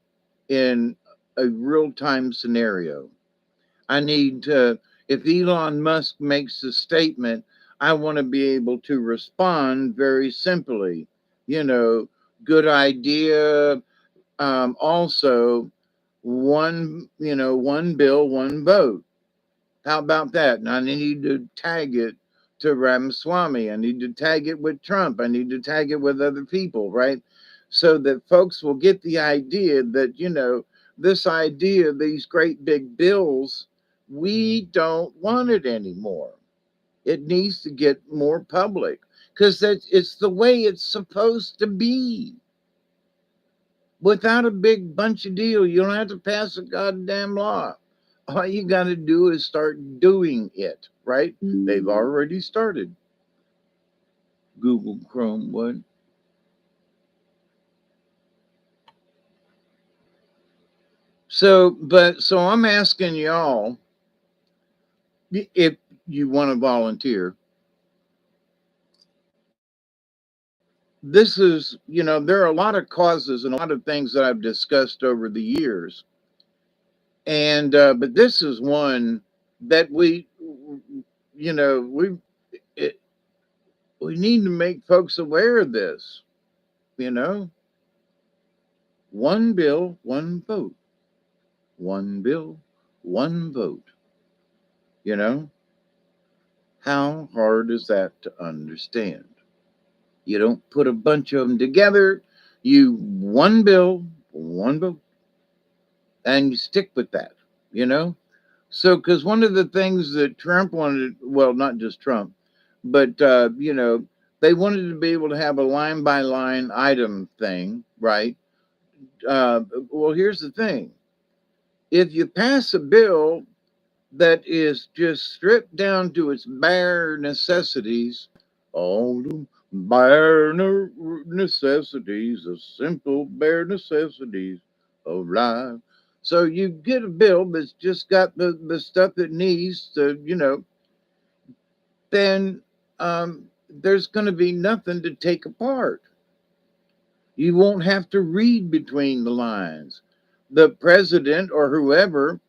in a real time scenario. I need to, if Elon Musk makes a statement, I want to be able to respond very simply. You know, good idea. Also, one bill, one vote. How about that? And I need to tag it to Ramaswamy. I need to tag it with Trump. I need to tag it with other people, right? So that folks will get the idea that, this idea, these great big bills, we don't want it anymore. It needs to get more public because it's the way it's supposed to be. Without a big bunch of deal, you don't have to pass a goddamn law. All you got to do is start doing it, right? They've already started. Google Chrome, what? So I'm asking y'all if you want to volunteer. This is, there are a lot of causes and a lot of things that I've discussed over the years. And, but this is one that we, it, we need to make folks aware of this, you know, one bill, one vote, one bill, one vote, you know, how hard is that to understand? You don't put a bunch of them together, you one bill, one vote, and you stick with that, you know? So, because one of the things that Trump wanted, well, not just Trump, but, they wanted to be able to have a line by line item thing, right? Well, here's the thing, if you pass a bill that is just stripped down to its bare necessities, all the bare necessities, the simple bare necessities of life. So you get a bill that's just got the stuff it needs to, then there's going to be nothing to take apart. You won't have to read between the lines. The president or whoever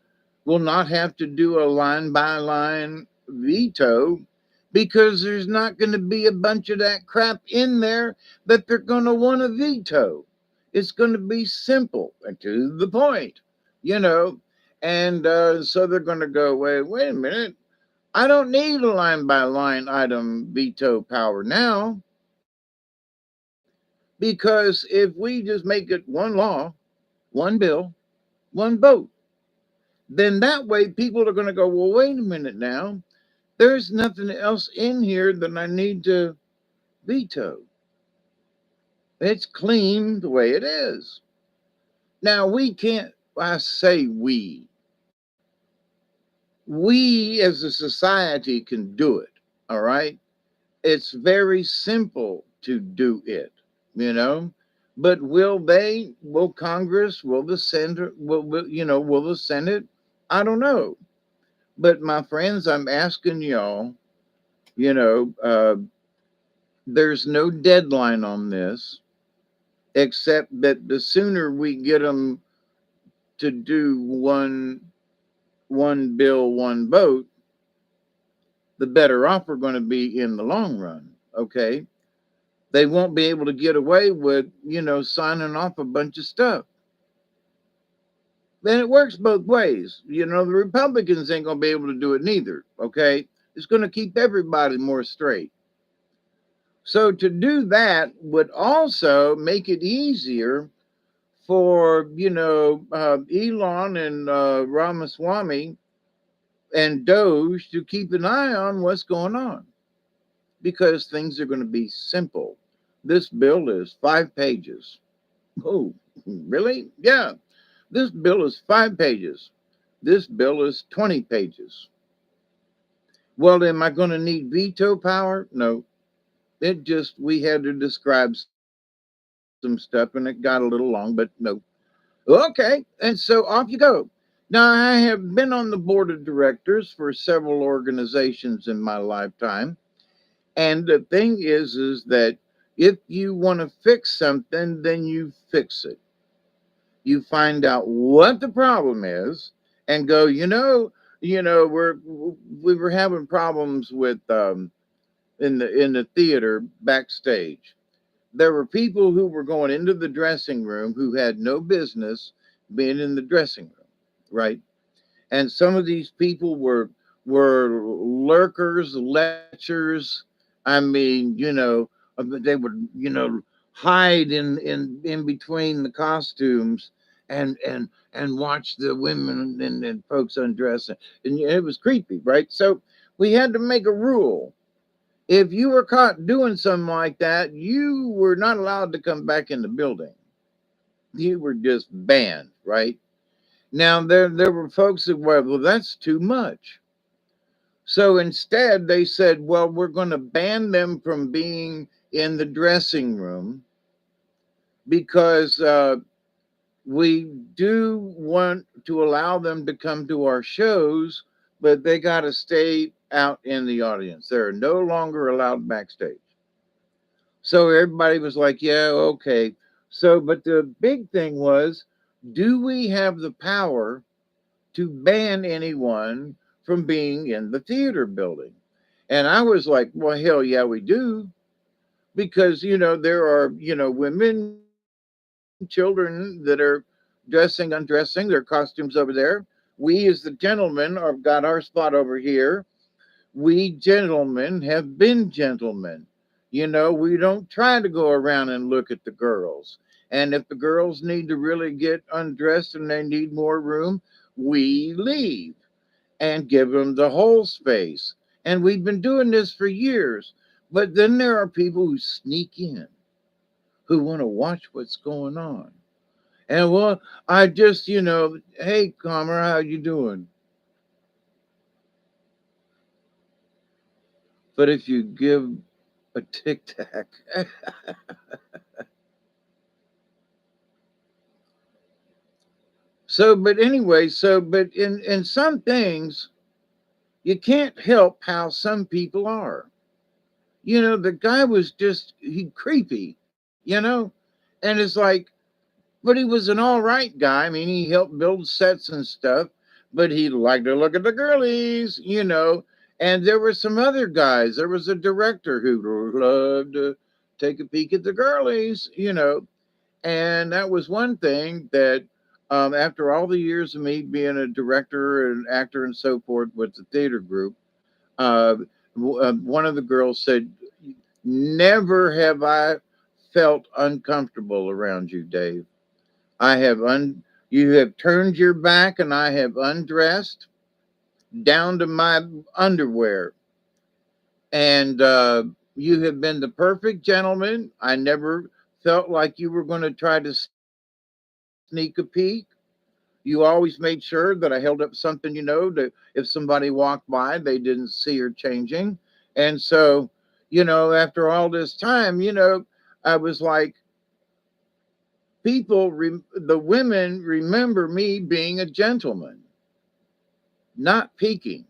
will not have to do a line by line veto because there's not going to be a bunch of that crap in there that they're going to want to veto. It's going to be simple and to the point, you know. And so they're going to go, wait a minute. I don't need a line by line item veto power now because if we just make it one law, one bill, one vote, then that way people are going to go, well, wait a minute now. There's nothing else in here that I need to veto. It's clean the way it is. Now, we can't, I say we as a society can do it. All right. It's very simple to do it, you know. But will Congress, will the Senate, will the Senate? I don't know. But my friends, I'm asking y'all, you know, there's no deadline on this, except that the sooner we get them to do one bill, one vote, the better off we're going to be in the long run. Okay, they won't be able to get away with signing off a bunch of stuff. Then it works both ways. The Republicans ain't going to be able to do it neither. Okay, it's going to keep everybody more straight. So to do that would also make it easier for Elon and Ramaswamy and Doge to keep an eye on what's going on because things are going to be simple. This bill is 5 pages. Oh, really? Yeah. This bill is 5 pages. This bill is 20 pages. Well, am I going to need veto power? No. We had to describe some stuff and it got a little long, but no. Okay. And so off you go. Now, I have been on the board of directors for several organizations in my lifetime. And the thing is that if you want to fix something, then you fix it. You find out what the problem is and go, we were having problems with in the theater backstage. There were people who were going into the dressing room who had no business being in the dressing room, right? And some of these people were lurkers, lechers. I mean, they would hide in between the costumes and watch the women and folks undressing. And it was creepy, right? So we had to make a rule. If you were caught doing something like that, you were not allowed to come back in the building. You were just banned, right? Now there were folks that were, well, that's too much. So instead they said, well, we're going to ban them from being in the dressing room because we do want to allow them to come to our shows, but they got to stay out in the audience. They're no longer allowed backstage. So everybody was like, yeah, okay. So, but the big thing was, do we have the power to ban anyone from being in the theater building? And I was like, well, hell yeah, we do. Because, there are, women, children that are dressing, undressing, their costumes over there. We, as the gentlemen, have got our spot over here. We gentlemen have been gentlemen. We don't try to go around and look at the girls. And if the girls need to really get undressed and they need more room, we leave and give them the whole space. And we've been doing this for years. But then there are people who sneak in, who want to watch what's going on. And well, I just, hey, Comer, how you doing? But if you give a tic tac, so, but anyway, but in some things, you can't help how some people are. The guy was just he creepy, you know, and it's like, but he was an all right guy. I mean, he helped build sets and stuff, but he liked to look at the girlies. And there were some other guys. There was a director who loved to take a peek at the girlies. And that was one thing that, after all the years of me being a director and actor and so forth with the theater group, uh, one of the girls said, never have I felt uncomfortable around you, Dave. I have you have turned your back and I have undressed down to my underwear. And you have been the perfect gentleman. I never felt like you were going to try to sneak a peek. You always made sure that I held up something, that if somebody walked by, they didn't see her changing. And so, after all this time, I was like, the women remember me being a gentleman, not peeking.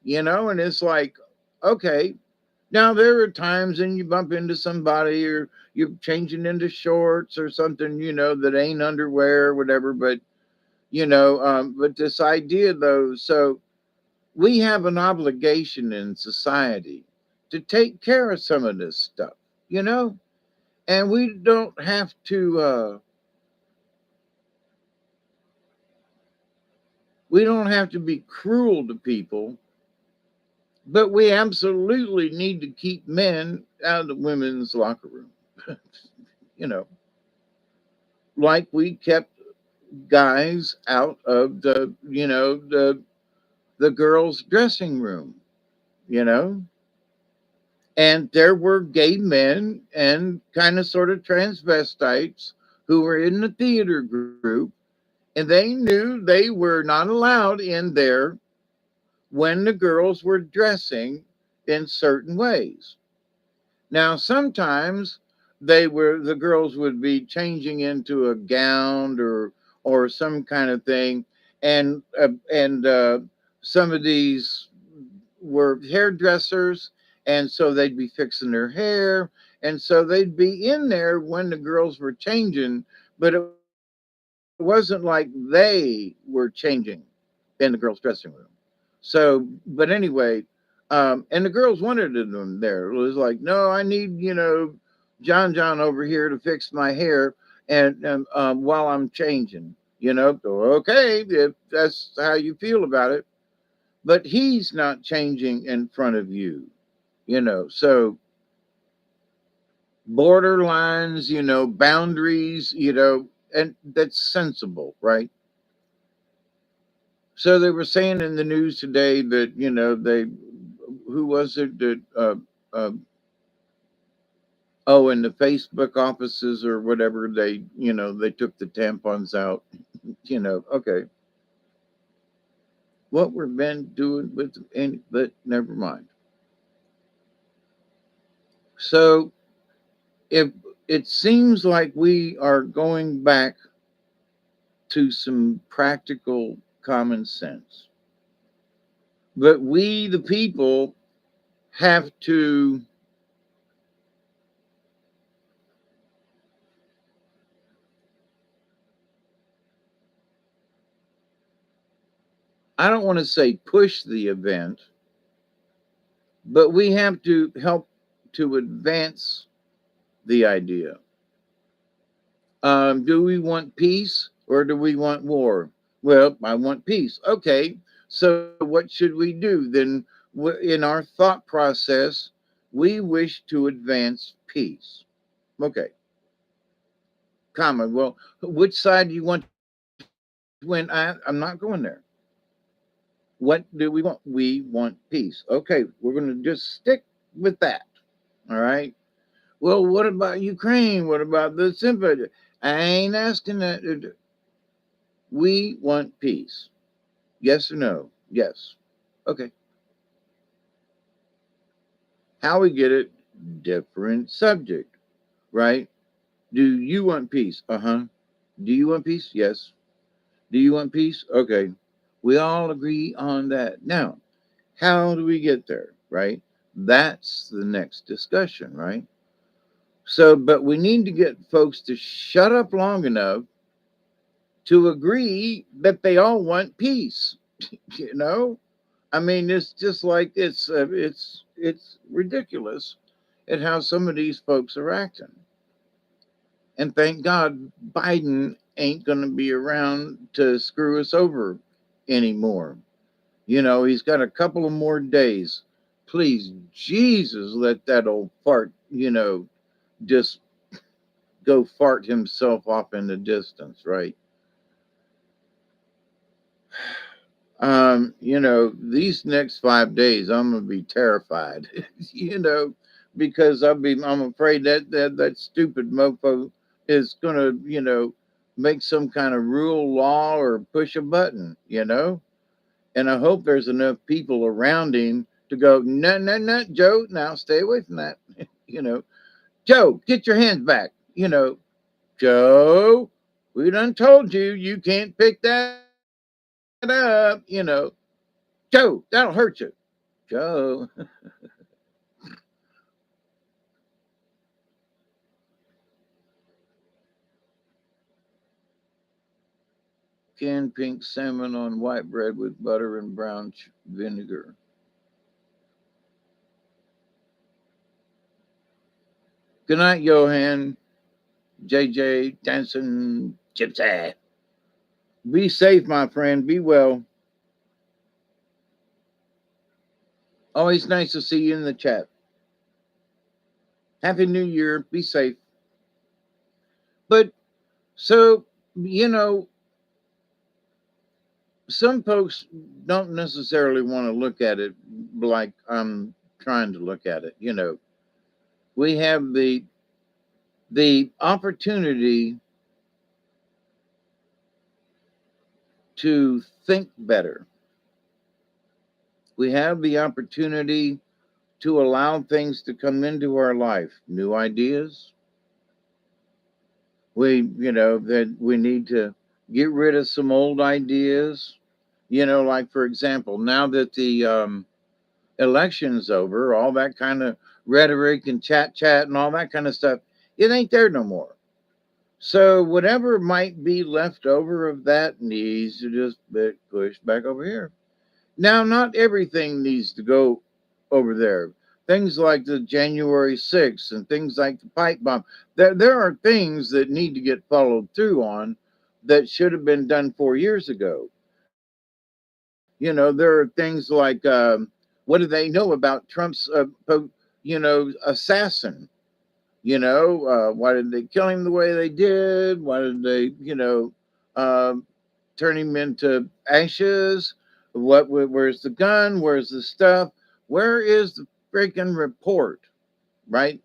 And it's like, okay, now there are times when you bump into somebody or you're changing into shorts or something, that ain't underwear or whatever. But this idea though, so we have an obligation in society to take care of some of this stuff, you know, and we don't have to be cruel to people, but we absolutely need to keep men out of the women's locker room. you know, like we kept guys out of the girls' dressing room, you know. And there were gay men and kind of sort of transvestites who were in the theater group, and they knew they were not allowed in there when the girls were dressing in certain ways. Now, sometimes the girls would be changing into a gown or some kind of thing, and some of these were hairdressers, and so they'd be fixing their hair, and so they'd be in there when the girls were changing, but it wasn't like they were changing in the girls' dressing room. So, but anyway, and the girls wanted them there. It was like, no, I need, John over here to fix my hair and while I'm changing, okay, if that's how you feel about it, but he's not changing in front of you. So borderlines, boundaries, and that's sensible, right? So they were saying in the news today that they who was it that uh, oh, in the Facebook offices or whatever, they took the tampons out. Okay, what we've been doing with any, but never mind. So if it seems like we are going back to some practical common sense, but we, the people, have to. I don't want to say push the event, but we have to help to advance the idea. Do we want peace or do we want war? Well, I want peace. Okay, so what should we do? Then, in our thought process, we wish to advance peace. Okay, comma. Well, which side do you want to win? I'm not going there. What do we want? We want peace. Okay, we're going to just stick with that. All right. Well, what about Ukraine? What about the sympathy? I ain't asking that. We want peace. Yes or no? Yes. Okay. How we get it? Different subject, right? Do you want peace? Uh huh. Do you want peace? Yes. Do you want peace? Okay. We all agree on that. Now, how do we get there, right? That's the next discussion, right? So, but we need to get folks to shut up long enough to agree that they all want peace. you know, I mean, it's just like it's ridiculous at how some of these folks are acting. And thank God Biden ain't going to be around to screw us over anymore. He's got a couple of more days. Please, Jesus, let that old fart, just go fart himself off in the distance, right? These next 5 days, I'm gonna be terrified. Because I'm afraid that stupid mofo is gonna, make some kind of rule law or push a button. And I hope there's enough people around him to go, no, no, no, Joe, now stay away from that. you know, Joe, get your hands back. Joe, we done told you you can't pick that up. Joe, that'll hurt you. Joe. Canned pink salmon on white bread with butter and brown vinegar. Good night, Johan, JJ, Danson, Gypsy. Be safe, my friend. Be well. Always nice to see you in the chat. Happy New Year. Be safe. But so, you know, some folks don't necessarily want to look at it like I'm trying to look at it. We have the opportunity to think better. We have the opportunity to allow things to come into our life, new ideas. That we need to get rid of some old ideas. Like for example, now that the election's over, all that kind of rhetoric and chat and all that kind of stuff, it ain't there no more. So whatever might be left over of that needs to just be pushed back over here. Now, not everything needs to go over there. Things like the January 6th and things like the pipe bomb. There are things that need to get followed through on that should have been done 4 years ago. There are things like what do they know about Trump's, assassin? Why did they kill him the way they did? Why did they, um, turn him into ashes? Where's the gun? Where's the stuff? Where is the freaking report? Right?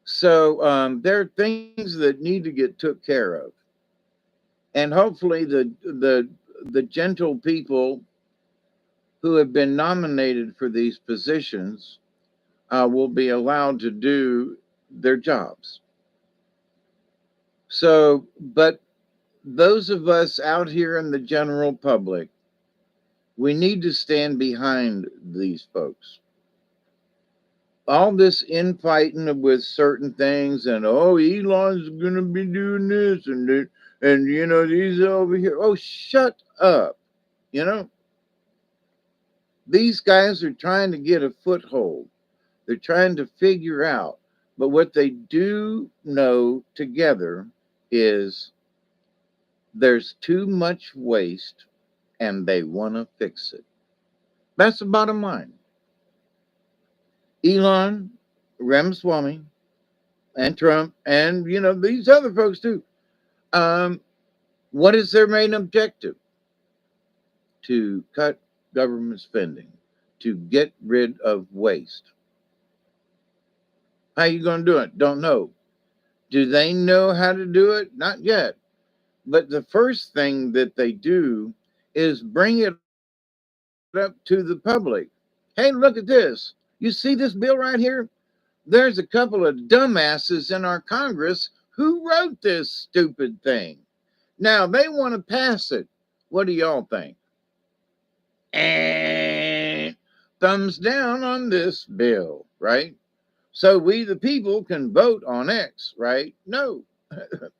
So there are things that need to get took care of, and hopefully the gentle people who have been nominated for these positions will be allowed to do their jobs. So, but those of us out here in the general public, we need to stand behind these folks. All this infighting with certain things, and oh, Elon's gonna be doing this, and these over here. Oh, shut up! You know, these guys are trying to get a foothold. They're trying to figure out. But what they do know together is there's too much waste and they want to fix it. That's the bottom line. Elon, Ramaswamy, and Trump, and these other folks too. Um, what is their main objective? To cut government spending, to get rid of waste. How you going to do it? Don't know. Do they know how to do it? Not yet. But the first thing that they do is bring it up to the public. Hey, look at this. You see this bill right here? There's a couple of dumbasses in our Congress who wrote this stupid thing. Now they want to pass it. What do y'all think? Eh, thumbs down on this bill, right? So we, the people, can vote on X, right? No,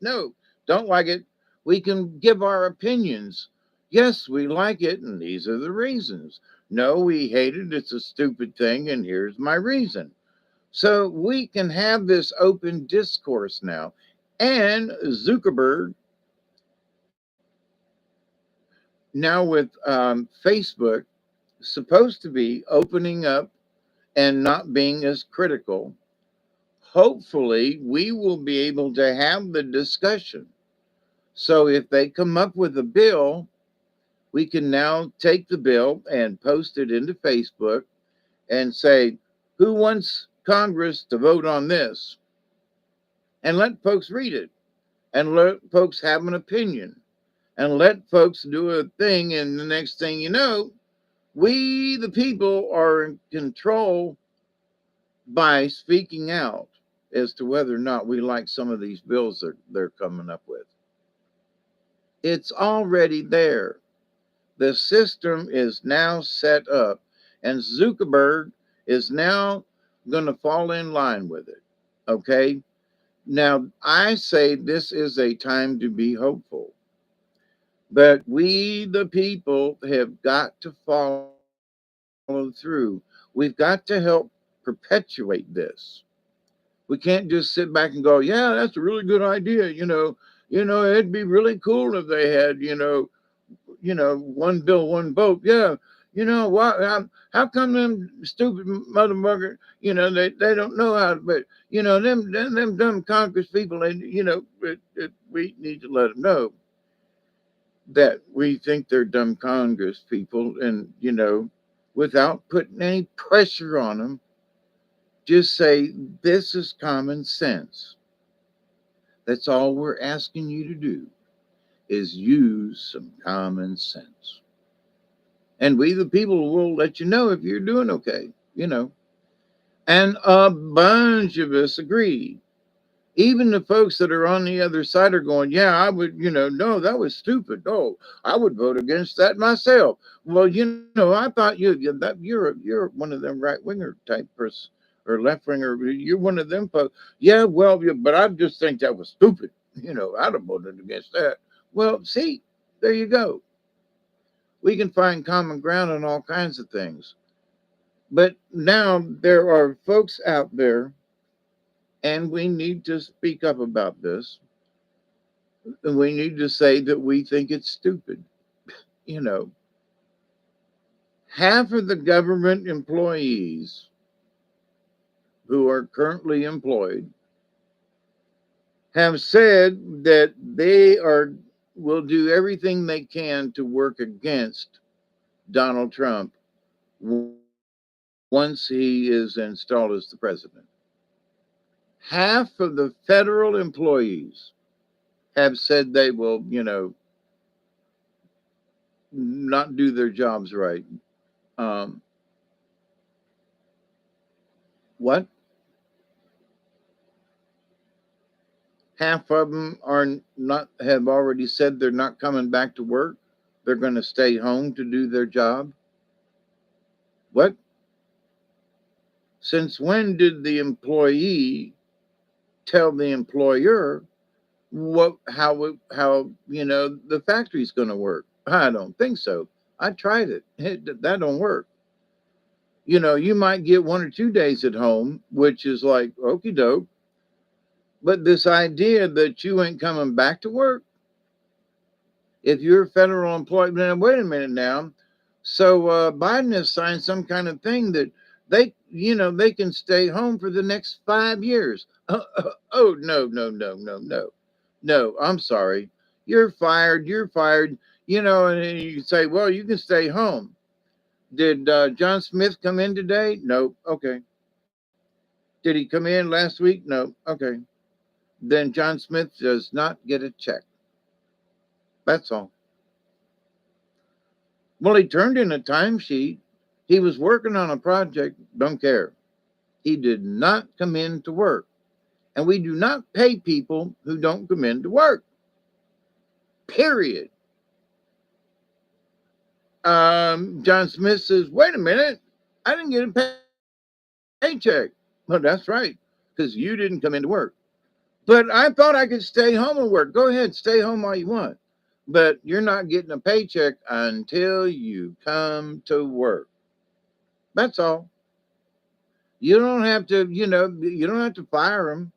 no, don't like it. We can give our opinions. Yes, we like it, and these are the reasons. No, we hate it. It's a stupid thing, and here's my reason. So we can have this open discourse now. And Zuckerberg, now with Facebook, supposed to be opening up and not being as critical. Hopefully, we will be able to have the discussion. So if they come up with a bill, we can now take the bill and post it into Facebook and say, who wants Congress to vote on this? And let folks read it and let folks have an opinion and let folks do a thing. And the next thing you know, we, the people, are in control by speaking out as to whether or not we like some of these bills that they're coming up with. It's already there. The system is now set up, and Zuckerberg is now going to fall in line with it. Okay? Now, I say this is a time to be hopeful, but we, the people, have got to follow through. We've got to help perpetuate this. We can't just sit back and go, yeah, that's a really good idea. It'd be really cool if they had, one bill, one vote. Yeah. Why? How come them stupid motherfucker, they don't know how, but, them dumb Congress people, and, we need to let them know that we think they're dumb Congress people, and, without putting any pressure on them, just say, this is common sense. That's all we're asking you to do is use some common sense. And we, the people, will let you know if you're doing okay. And a bunch of us agree. Even the folks that are on the other side are going, yeah, I would, no, that was stupid. Oh, I would vote against that myself. Well, I thought you're one of them right winger type person or left winger. You're one of them folks. Yeah, well, yeah, but I just think that was stupid. I'd have voted against that. Well, see, there you go. We can find common ground on all kinds of things. But now there are folks out there, and we need to speak up about this. And we need to say that we think it's stupid. You know, half of the government employees who are currently employed have said that they are will do everything they can to work against Donald Trump once he is installed as the president. Half of the federal employees have said they will, not do their jobs right. Um, what? Half of them are not have already said they're not coming back to work. They're going to stay home to do their job. What? Since when did the employee tell the employer how the factory's going to work? I don't think so. I tried it. That don't work. You might get 1 or 2 days at home, which is like okie doke. But this idea that you ain't coming back to work, if you're a federal employee, now wait a minute now. So Biden has signed some kind of thing that they can stay home for the next 5 years. Oh no, no, no, no, no, no. I'm sorry. You're fired. You're fired. And you say, well, you can stay home. Did John Smith come in today? No. Okay. Did he come in last week? No. Okay. Then John Smith does not get a check. That's all. Well, he turned in a timesheet. He was working on a project. Don't care. He did not come in to work. And we do not pay people who don't come in to work. Period. John Smith says, wait a minute. I didn't get a paycheck. Well, that's right. Because you didn't come into work. But I thought I could stay home and work. Go ahead, stay home all you want. But you're not getting a paycheck until you come to work. That's all. You don't have to, you don't have to fire them.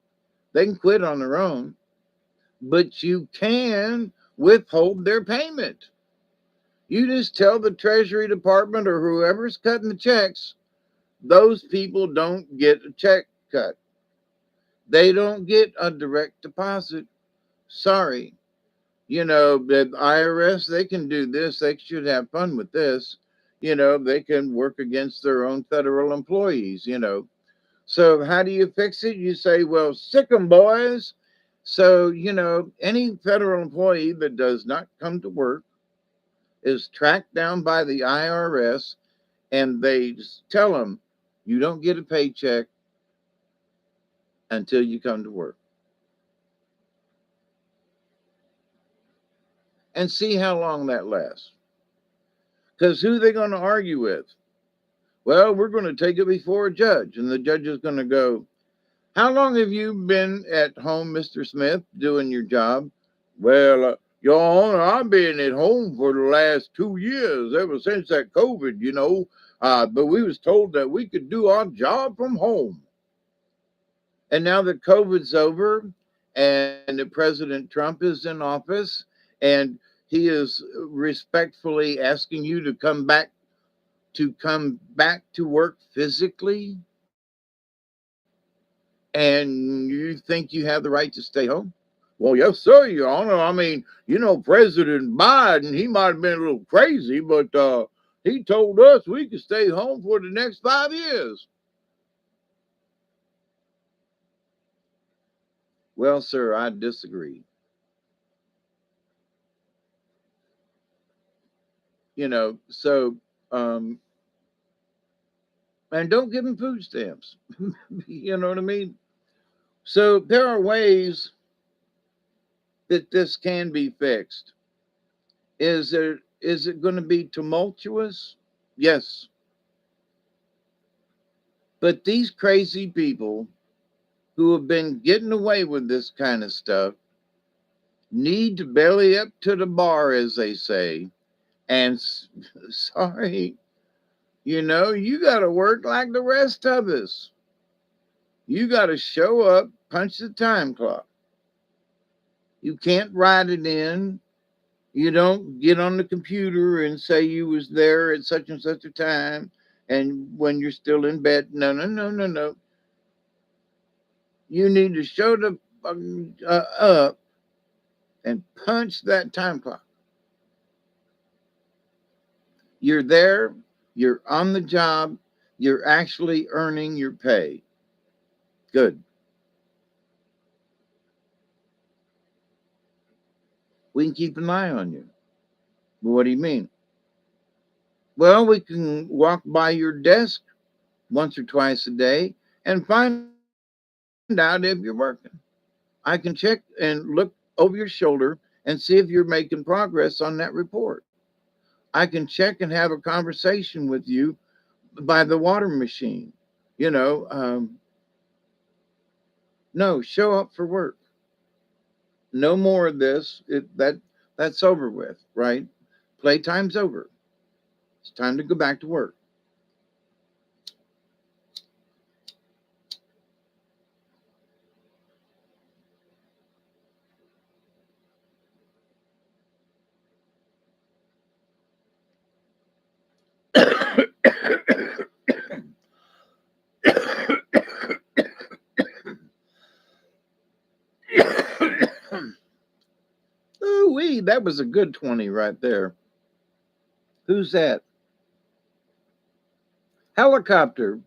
They can quit on their own. But you can withhold their payment. You just tell the Treasury Department or whoever's cutting the checks, those people don't get a check cut. They don't get a direct deposit. Sorry. The IRS, they can do this. They should have fun with this. They can work against their own federal employees. So how do you fix it? You say, well, sick 'em, boys. So, any federal employee that does not come to work is tracked down by the IRS, and they tell them, you don't get a paycheck until you come to work. And see how long that lasts. Because who are they going to argue with? Well, we're going to take it before a judge, and the judge is going to go, how long have you been at home, Mr. Smith, doing your job? Well, Your Honor, I've been at home for the last 2 years, ever since that COVID. But we was told that we could do our job from home. And now that COVID's over and that President Trump is in office and he is respectfully asking you to come back to work physically, and you think you have the right to stay home? Well, yes, sir, Your Honor. I mean, President Biden, he might have been a little crazy, but he told us we could stay home for the next 5 years. Well, sir, I disagree. So, and don't give them food stamps. You know what I mean? So there are ways that this can be fixed. Is it going to be tumultuous? Yes. But these crazy people who have been getting away with this kind of stuff need to belly up to the bar, as they say. And sorry, you got to work like the rest of us. You got to show up, punch the time clock. You can't write it in. You don't get on the computer and say you was there at such and such a time and when you're still in bed. No, no, no, no, no. You need to show up and punch that time clock. You're there, you're on the job, you're actually earning your pay. Good. We can keep an eye on you. What do you mean? Well, we can walk by your desk once or twice a day and find out if you're working. I can check and look over your shoulder and see if you're making progress on that report. I can check and have a conversation with you by the water machine. You know, no, show up for work. No more of this. That's over with, right? Playtime's over. It's time to go back to work. Ooh wee, that was a good 20 right there. Who's that? Helicopter.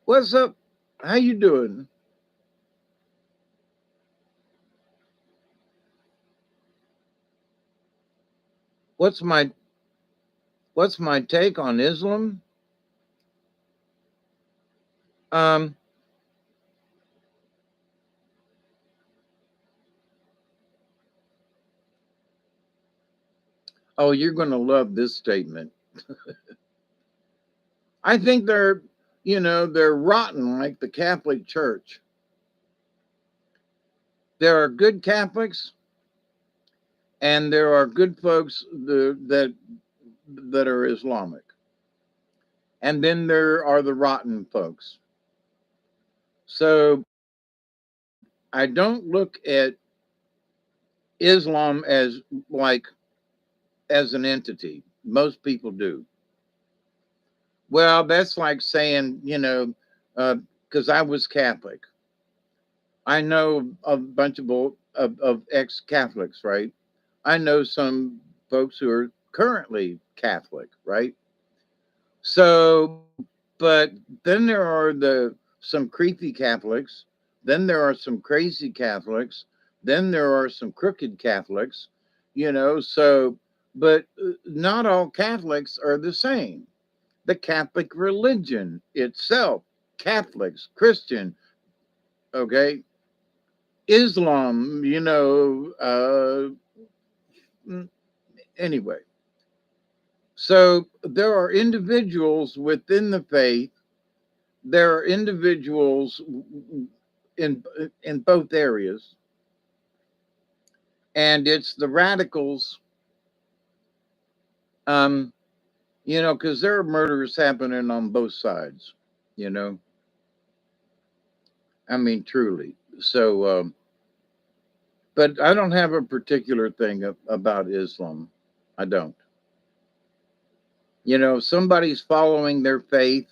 What's up? How you doing? What's my what's my take on Islam? Um, oh, you're gonna love this statement. I think they're rotten like the Catholic Church. There are good Catholics and there are good folks that are Islamic. And then there are the rotten folks. So I don't look at Islam as like as an entity. Most people do. Well, that's like saying, because I was Catholic. I know a bunch of ex Catholics, right? I know some folks who are currently Catholic, right? So, but then there are some creepy Catholics. Then there are some crazy Catholics. Then there are some crooked Catholics, So, but not all Catholics are the same. The Catholic religion itself, Catholics, Christian, okay, Islam, anyway. So there are individuals within the faith. There are individuals in in both areas, and it's the radicals. Um, because there are murders happening on both sides. You know, I mean, truly. So, but I don't have a particular thing about Islam. I don't. If somebody's following their faith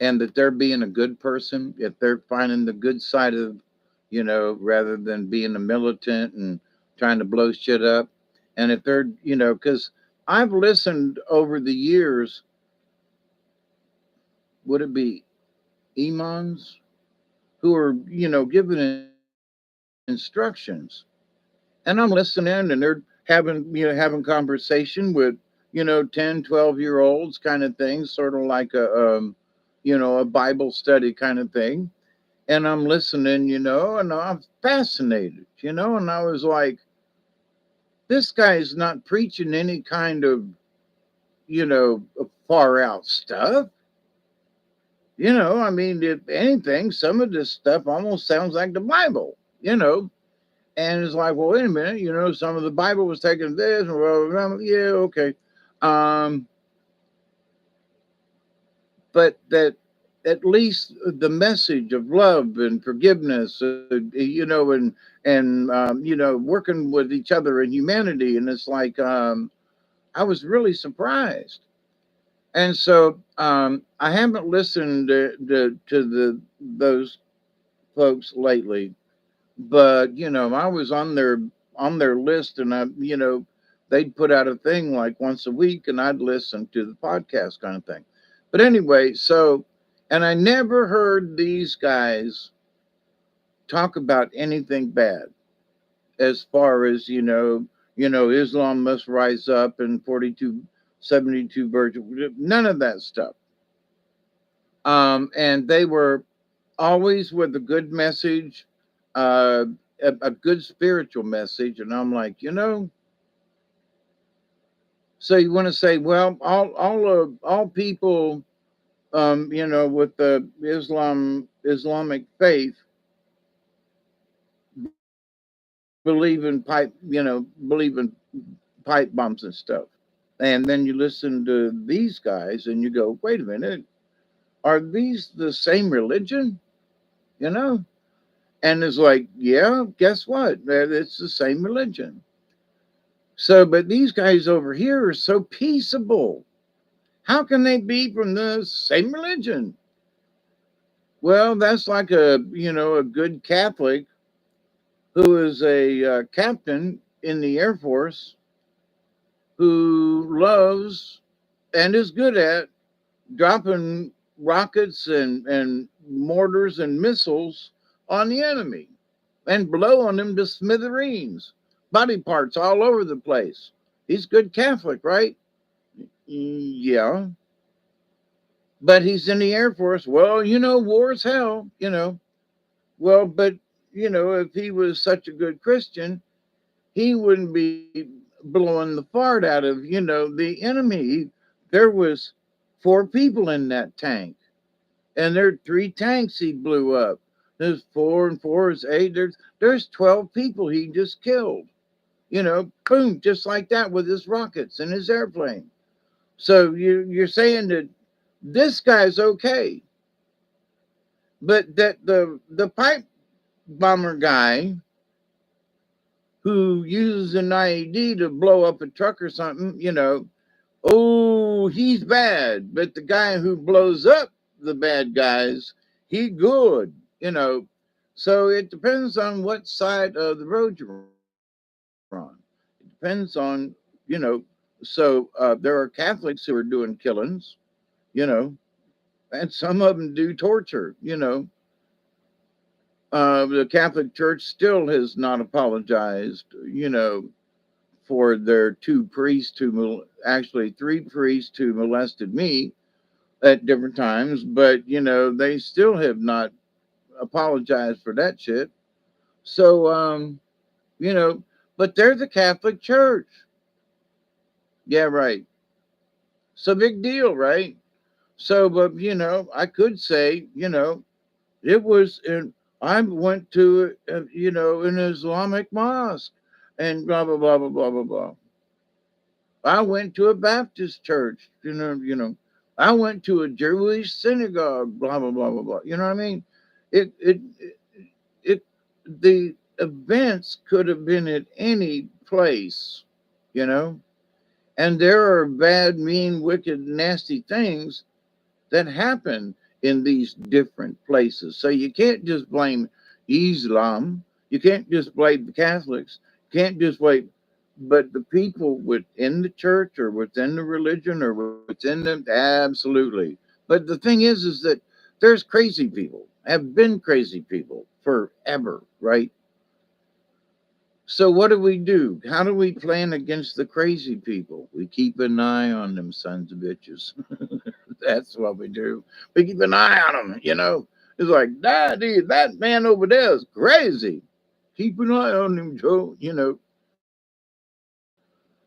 and that they're being a good person, if they're finding the good side of, rather than being a militant and trying to blow shit up, and if they're, because I've listened over the years, would it be imams who are, giving instructions, and I'm listening, and they're having conversation with 10, 12 year olds kind of thing, sort of like a Bible study kind of thing. And I'm listening, and I'm fascinated, and I was like, this guy's not preaching any kind of, far out stuff. I mean, if anything, some of this stuff almost sounds like the Bible, and it's like, well, wait a minute, some of the Bible was taking this, and well, yeah, okay. Um, but that at least the message of love and forgiveness, and working with each other in humanity, and it's like I was really surprised, and so I haven't listened to those folks lately, but I was on their list, and they'd put out a thing like once a week, and I'd listen to the podcast kind of thing. But anyway, and I never heard these guys talk about anything bad as far as Islam must rise up and 4272 virgin, none of that stuff. And they were always with a good message, uh, a good spiritual message. And I'm like, so you want to say, well, all people, with the Islamic faith believe in pipe bombs and stuff. And then you listen to these guys and you go, wait a minute, are these the same religion? You know? And it's like, yeah, guess what? It's the same religion. So, but these guys over here are so peaceable. How can they be from the same religion? Well, that's like a good Catholic who is a captain in the Air Force who loves and is good at dropping rockets and mortars and missiles on the enemy and blowing them to smithereens, body parts all over the place. He's good Catholic, right? Yeah. But he's in the Air Force. Well, war's hell. Well, but, if he was such a good Christian, he wouldn't be blowing the fart out of, the enemy. There was 4 people in that tank. And there are 3 tanks he blew up. There's 4 and 4 is 8. There's 12 people he just killed. Boom, just like that with his rockets and his airplane. So you're saying that this guy's okay, but that the pipe bomber guy who uses an IED to blow up a truck or something, oh, he's bad. But the guy who blows up the bad guys, he good, So it depends on what side of the road you're on. It depends on, so there are Catholics who are doing killings, you know, and some of them do torture. The Catholic Church still has not apologized, for their 2 priests actually 3 priests who molested me at different times, but they still have not apologized for that shit. So you know, but they're the Catholic Church. Yeah, right. So big deal, right? So, but I could say, it was in. I went to an Islamic mosque, and blah blah blah blah blah blah blah. I went to a Baptist church, I went to a Jewish synagogue, blah blah blah blah blah. You know what I mean? It the events could have been at any place, you know, and there are bad, mean, wicked, nasty things that happen in these different places. So you can't just blame Islam. You can't just blame the Catholics. You can't just blame, but the people within the church or within the religion or within them, absolutely. But the thing is that there's crazy people, have been crazy people forever, right? So what do we do? How do we plan against the crazy people? We keep an eye on them sons of bitches. That's what we do. We keep an eye on them. It's like, Daddy, that man over there is crazy. Keep an eye on him, Joe.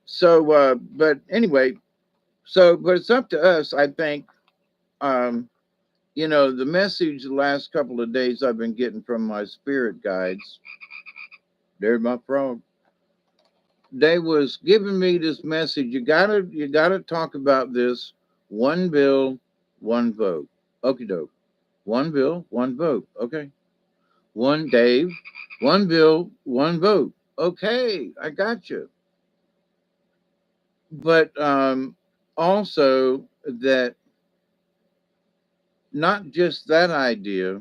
So, but anyway, but it's up to us, I think. Um, the message the last couple of days I've been getting from my spirit guides, there's my frog. They was giving me this message. You gotta talk about this. One bill, one vote. Okie doke. One bill, one vote. Okay. One Dave, one bill, one vote. Okay, I got you. But also that not just that idea,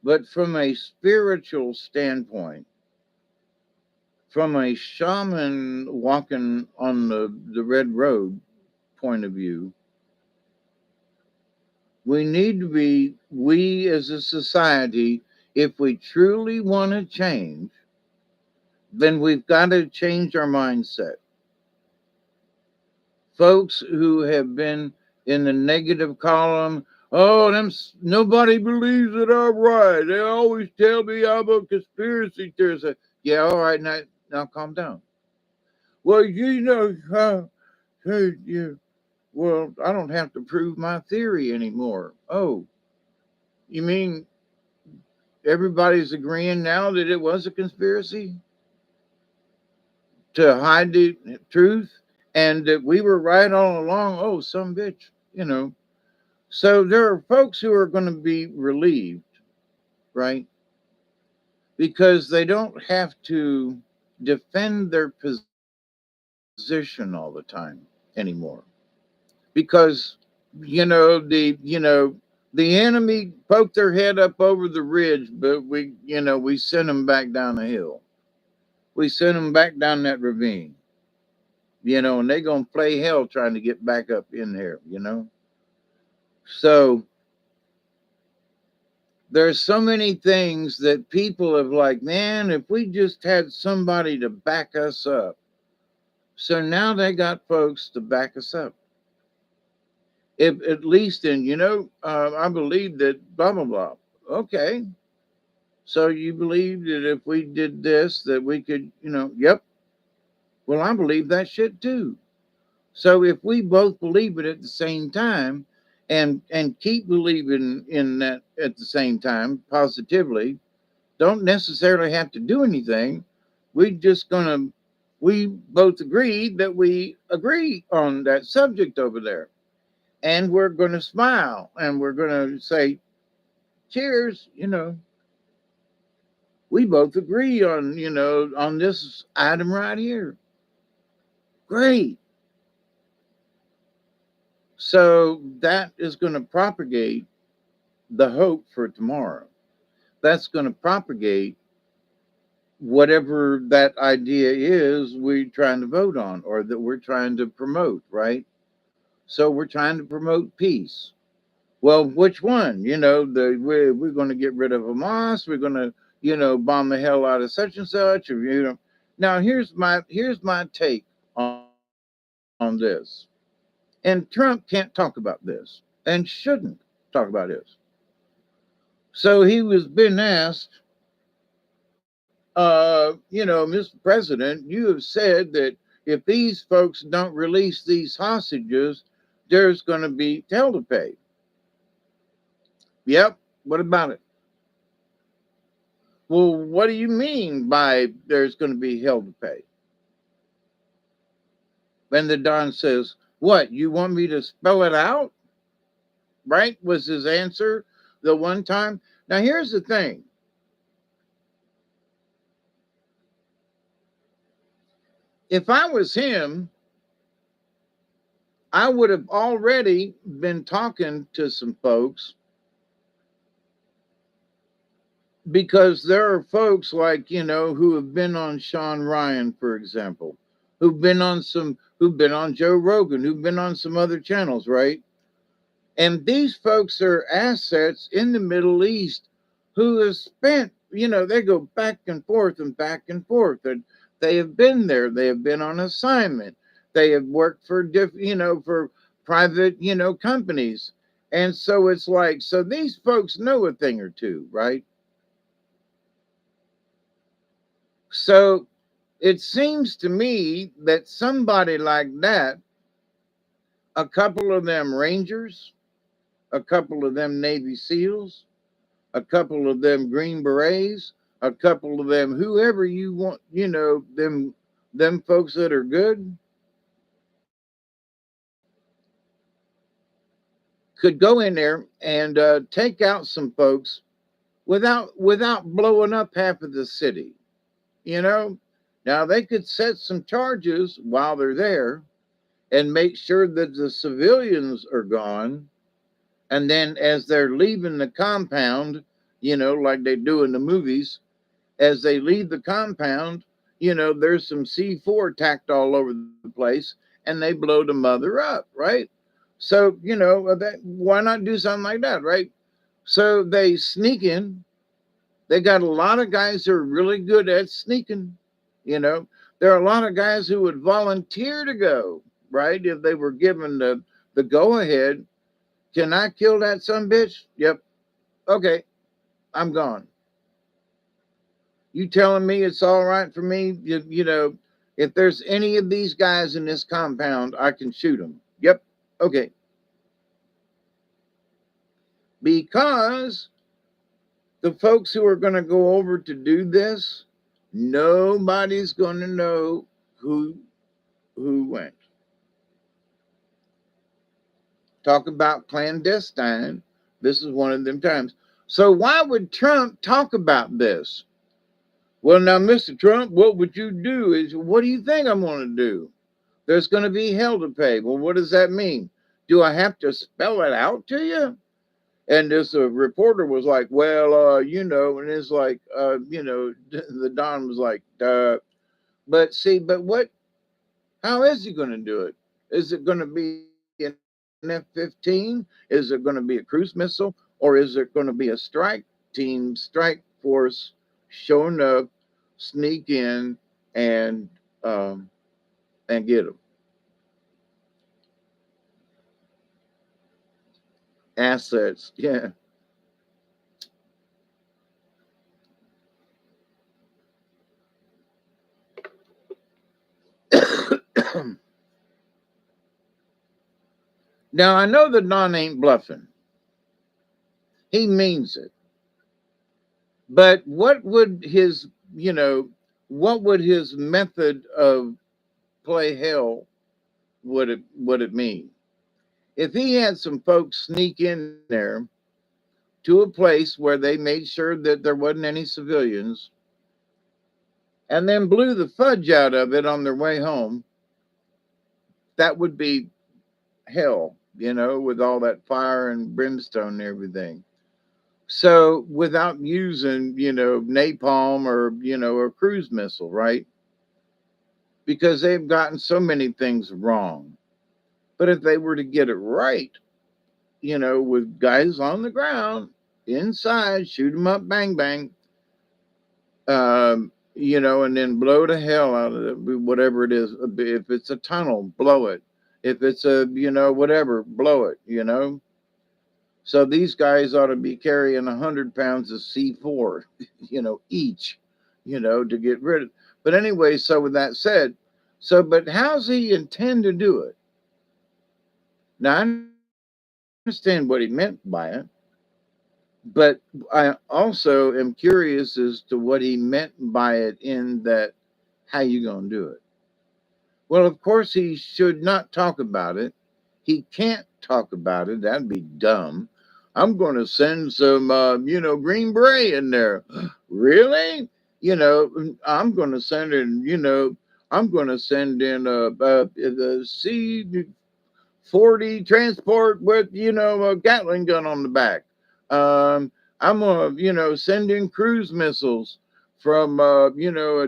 But from a spiritual standpoint, from a shaman walking on the red road point of view, we need to be, we as a society, if we truly want to change, then we've got to change our mindset. Folks who have been in the negative column, oh, nobody believes that I'm right. They always tell me I'm a conspiracy theorist. Yeah, all right, now calm down. Well, hey, well, I don't have to prove my theory anymore. Oh, you mean everybody's agreeing now that it was a conspiracy to hide the truth and that we were right all along? Oh, some bitch, you know. So there are folks who are going to be relieved, right? Because they don't have to defend their position all the time anymore. Because the enemy poked their head up over the ridge, but we sent them back down the hill. We sent them back down that ravine, and they're going to play hell trying to get back up in there. So there's so many things that people have like, man, if we just had somebody to back us up. So now they got folks to back us up. If at least I believe that blah, blah, blah. Okay. So you believe that if we did this, that we could, yep. Well, I believe that shit too. So if we both believe it at the same time and keep believing in that at the same time positively, don't necessarily have to do anything. We both agree that we agree on that subject over there. And we're going to smile and we're going to say, cheers, we both agree on this item right here. Great. So that is going to propagate the hope for tomorrow. That's going to propagate whatever that idea is we're trying to vote on or that we're trying to promote, right? So we're trying to promote peace. Well, which one? We're going to get rid of Hamas. We're going to, bomb the hell out of such and such. Or. Now here's my take on this. And Trump can't talk about this and shouldn't talk about this. So he was been asked, Mr. President, you have said that if these folks don't release these hostages, there's going to be hell to pay. Yep. What about it? Well, what do you mean by there's going to be hell to pay? And the Don says, what, you want me to spell it out? Right? Was his answer the one time. Now, here's the thing. If I was him, I would have already been talking to some folks because there are folks like, who have been on Sean Ryan, for example, who've been on Joe Rogan, who've been on some other channels, right? And these folks are assets in the Middle East who have spent, they go back and forth and back and forth. And they have been there. They have been on assignment. They have worked for for private, companies. And so it's like, so these folks know a thing or two, right? So it seems to me that somebody like that, a couple of them Rangers, a couple of them Navy SEALs, a couple of them Green Berets, a couple of them whoever you want, them folks that are good could go in there and take out some folks without blowing up half of the city. Now they could set some charges while they're there and make sure that the civilians are gone. And then as they're leaving the compound, like they do in the movies. As they leave the compound, there's some C4 tacked all over the place, and they blow the mother up, right? So, why not do something like that, right? So they sneak in. They got a lot of guys who are really good at sneaking. You know, there are a lot of guys who would volunteer to go, right? If they were given the go ahead. Can I kill that son bitch? Yep. Okay, I'm gone. You telling me it's all right for me? If there's any of these guys in this compound, I can shoot them. Yep. Okay. Because the folks who are going to go over to do this, nobody's going to know who went. Talk about clandestine. This is one of them times. So why would Trump talk about this? Well, now, Mr. Trump, what would you do? What do you think I'm going to do? There's going to be hell to pay. Well, what does that mean? Do I have to spell it out to you? And this reporter was like, well, and it's like, the Don was like, but see, but what, how is he going to do it? Is it going to be an F-15? Is it going to be a cruise missile? Or is it going to be a strike team, strike force showing up, sneak in, and, um, and get them? Assets. Yeah. Now I know that Don ain't bluffing. He means it. But you know, what would his method of play hell would it mean? If he had some folks sneak in there to a place where they made sure that there wasn't any civilians and then blew the fudge out of it on their way home, that would be hell, with all that fire and brimstone and everything. So without using, napalm or, a cruise missile, right? Because they've gotten so many things wrong. But if they were to get it right, with guys on the ground, inside, shoot them up, bang, bang, and then blow the hell out of it, whatever it is. If it's a tunnel, blow it. If it's a, whatever, blow it. So these guys ought to be carrying 100 pounds of C4, each, to get rid of. But anyway, so with that said, but how's he intend to do it? Now, I understand what he meant by it, but I also am curious as to what he meant by it in that, how you going to do it? Well, of course, he should not talk about it. He can't talk about it. That'd be dumb. I'm going to send some, Green Beret in there. Really? I'm going to send in, I'm going to send in the C-40 transport with, a Gatling gun on the back. I'm going to, send in cruise missiles from, a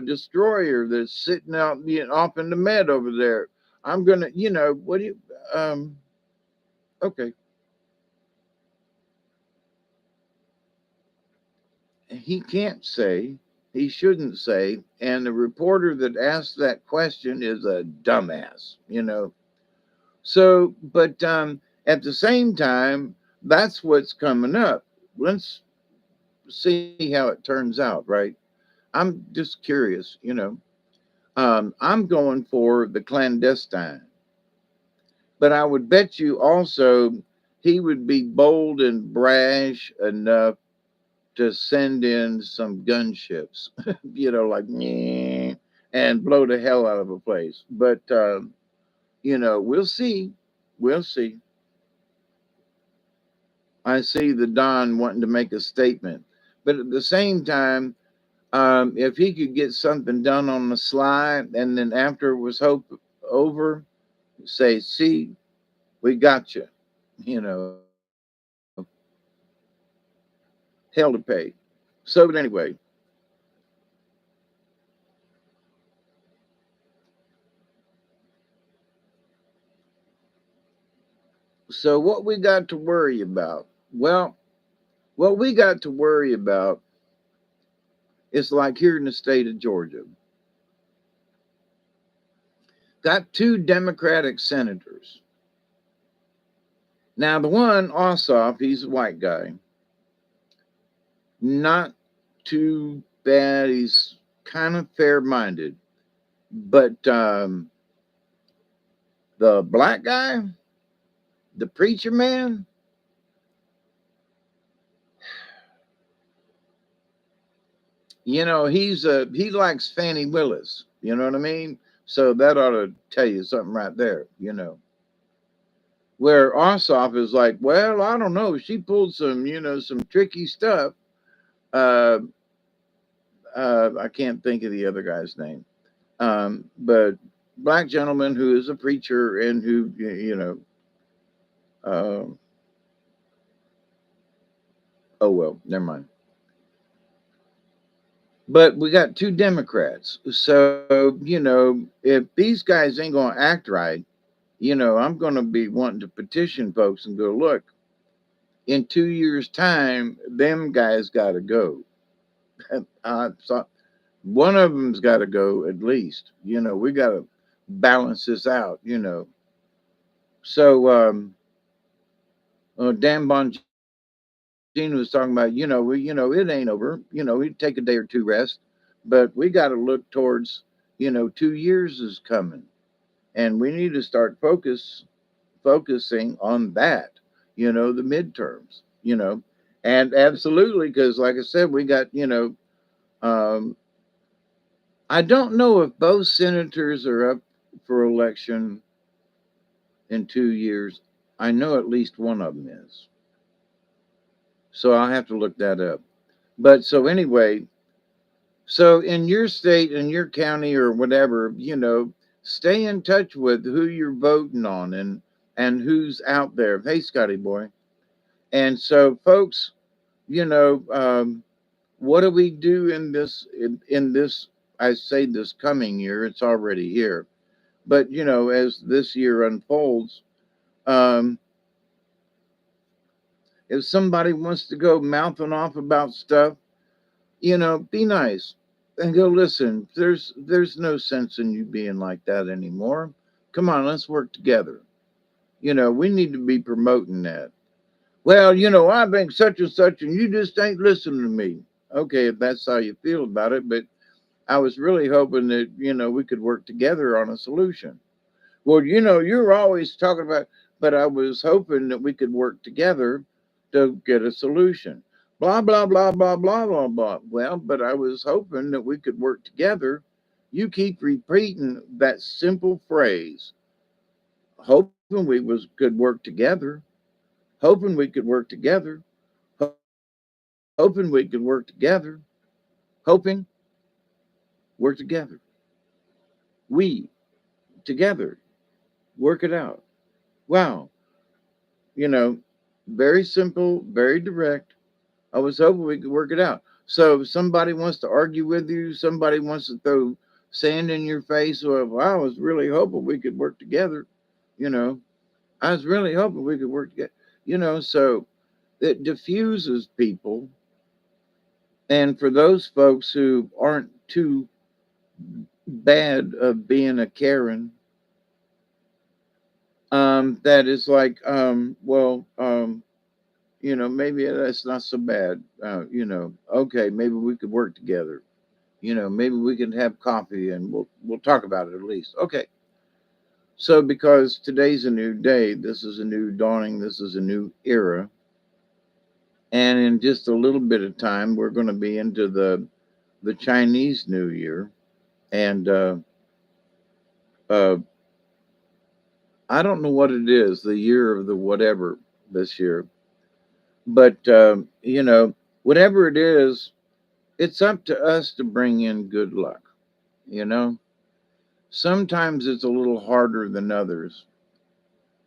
destroyer that's sitting out, off in the med over there. I'm going to, what do you, okay. He can't say, he shouldn't say, and the reporter that asked that question is a dumbass. So, but at the same time, that's what's coming up. Let's see how it turns out, right? I'm just curious. I'm going for the clandestine, but I would bet you also he would be bold and brash enough to send in some gunships, like "Nyeh," and blow the hell out of a place. But we'll see. We'll see. I see the Don wanting to make a statement, but at the same time, if he could get something done on the sly, and then after it was over, say, "See, we got you," you know. hell to pay. So, but anyway, so what we got to worry about? Well, what we got to worry about is like here in the state of Georgia, got two Democratic senators. Now, the one, Ossoff, he's a white guy. Not too bad. He's kind of fair minded. But the black guy, the preacher man, he likes Fannie Willis. You know what I mean? So that ought to tell you something right there. Where Ossoff is like, well, I don't know. She pulled some tricky stuff. Uh, I can't think of the other guy's name. But black gentleman who is a preacher and who, uh, oh well, never mind. But we got two Democrats. So, if these guys ain't going to act right, I'm going to be wanting to petition folks and go, look, in 2 years' time, them guys got to go. So one of them's got to go at least. We got to balance this out. So, Dan Bongino was talking about, it ain't over. We take a day or two rest, but we got to look towards, 2 years is coming, and we need to start focusing on that. The midterms. And absolutely, because like I said, we got um, I don't know if both senators are up for election in 2 years. I know at least one of them is. So I'll have to look that up. But so anyway, so in your state, in your county or whatever, stay in touch with who you're voting on and who's out there. Hey, Scotty boy. And so, folks, what do we do in this? I say this coming year. It's already here, but as this year unfolds, um, if somebody wants to go mouthing off about stuff, be nice and go listen. There's no sense in you being like that anymore. Come on, let's work together. We need to be promoting that. Well, I think such and such, and you just ain't listening to me. Okay, if that's how you feel about it, but I was really hoping that we could work together on a solution. Well, you're always talking about, but I was hoping that we could work together to get a solution. Blah, blah, blah, blah, blah, blah, blah. Well, but I was hoping that we could work together. You keep repeating that simple phrase, hoping we could work together, hoping we could work together, hoping we could work together, hoping work together. We together work it out. Wow. You know, very simple, very direct. I was hoping we could work it out. So if somebody wants to argue with you, somebody wants to throw sand in your face, well, I was really hoping we could work together. You know, I was really hoping we could work together. So it diffuses people. And for those folks who aren't too bad of being a Karen, that is like, maybe that's not so bad. Okay, maybe we could work together. Maybe we can have coffee and we'll talk about it at least. Okay. So because today's a new day, this is a new dawning, this is a new era, and in just a little bit of time, we're going to be into the Chinese New Year, and uh, I don't know what it is, the year of the whatever this year, but whatever it is, it's up to us to bring in good luck. You know, sometimes it's a little harder than others,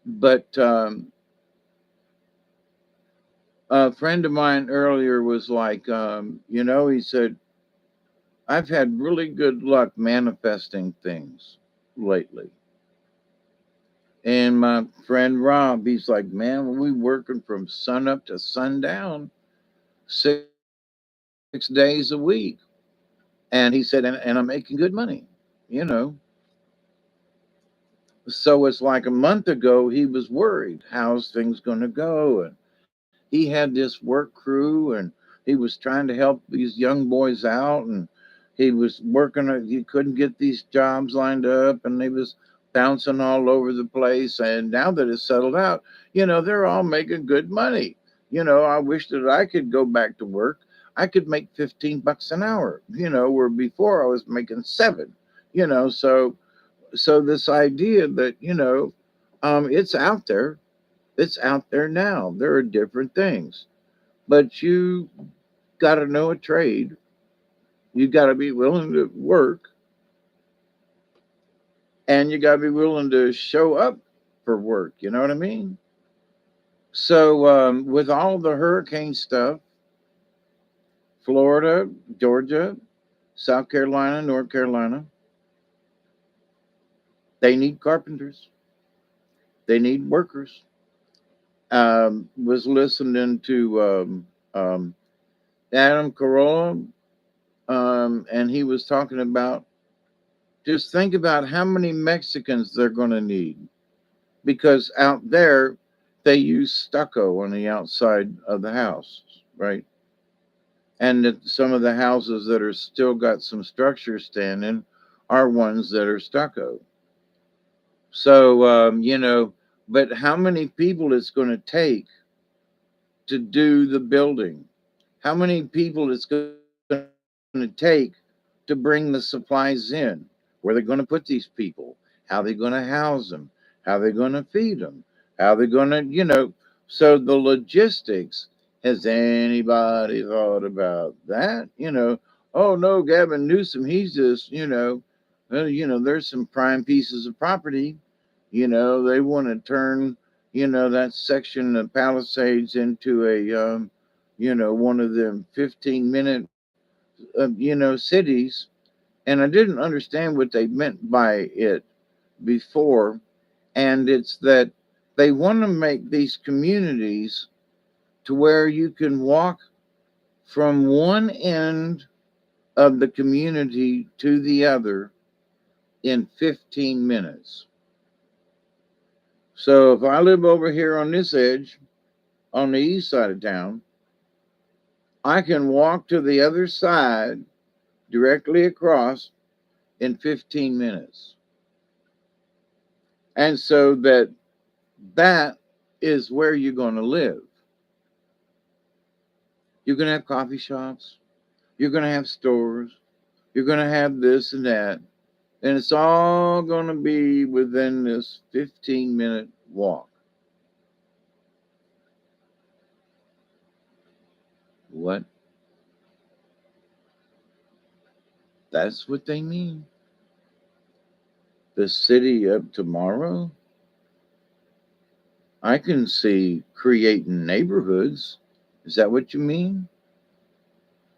but A friend of mine earlier was like, he said, I've had really good luck manifesting things lately. And my friend Rob, he's like, man, we working from sun up to sundown, 6 days a week. And he said, and I'm making good money, you know. So it's like a month ago, he was worried, how's things going to go? And he had this work crew and he was trying to help these young boys out. And he was working, he couldn't get these jobs lined up and he was bouncing all over the place. And now that it's settled out, they're all making good money. I wish that I could go back to work. I could make 15 bucks an hour, where before I was making seven, so this idea that, it's out there, it's out there now. There are different things, but you got to know a trade. You got to be willing to work, and you got to be willing to show up for work. You know what I mean? So, with all the hurricane stuff, Florida, Georgia, South Carolina, North Carolina, they need carpenters. They need workers. Was listening to Adam Carolla, and he was talking about, just think about how many Mexicans they're going to need, because out there they use stucco on the outside of the house, right? And that some of the houses that are still got some structure standing are ones that are stucco. So, but how many people it's going to take to do the building? How many people it's going to take to bring the supplies in? Where they're going to put these people? How they're going to house them? How they're going to feed them? How they're going to, so the logistics. Has anybody thought about that? Oh no, Gavin Newsom, he's just, there's some prime pieces of property. They want to turn, that section of Palisades into one of them 15-minute, cities. And I didn't understand what they meant by it before. And it's that they want to make these communities to where you can walk from one end of the community to the other in 15 minutes. So if I live over here on this edge, on the east side of town, I can walk to the other side directly across in 15 minutes. And so that is where you're going to live. You're going to have coffee shops, you're going to have stores, you're going to have this and that, and it's all going to be within this 15-minute walk. What? That's what they mean. The city of tomorrow? I can see creating neighborhoods. Is that what you mean?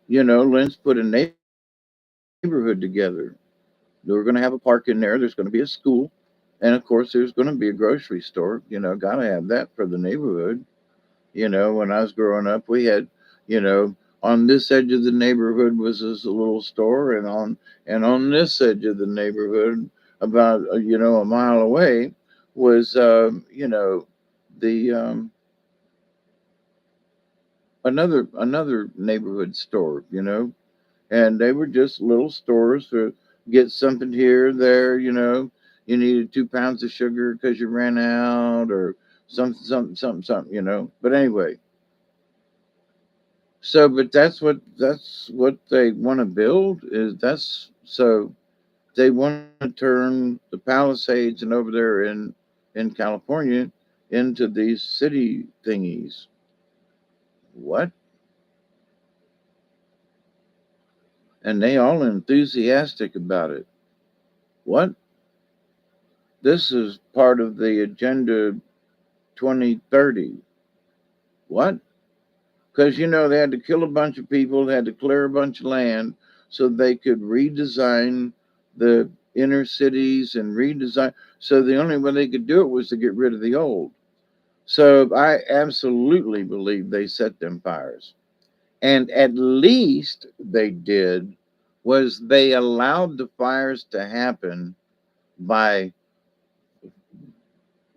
Let's put a neighborhood together. We're going to have a park in there. There's going to be a school. And of course, there's going to be a grocery store. Got to have that for the neighborhood. When I was growing up, we had, on this edge of the neighborhood was this little store, and on this edge of the neighborhood, about a mile away, was the another neighborhood store, and they were just little stores to get something here, there, you needed 2 pounds of sugar because you ran out, or something, But anyway, so, but that's what they want to build. Is that's so they want to turn the Palisades and over there in California into these city thingies. What? And they all enthusiastic about it. What? This is part of the Agenda 2030. What? because they had to kill a bunch of people, they had to clear a bunch of land so they could redesign the inner cities and redesign. So the only way they could do it was to get rid of the old. So I absolutely believe they set them fires. And at least they did was they allowed the fires to happen by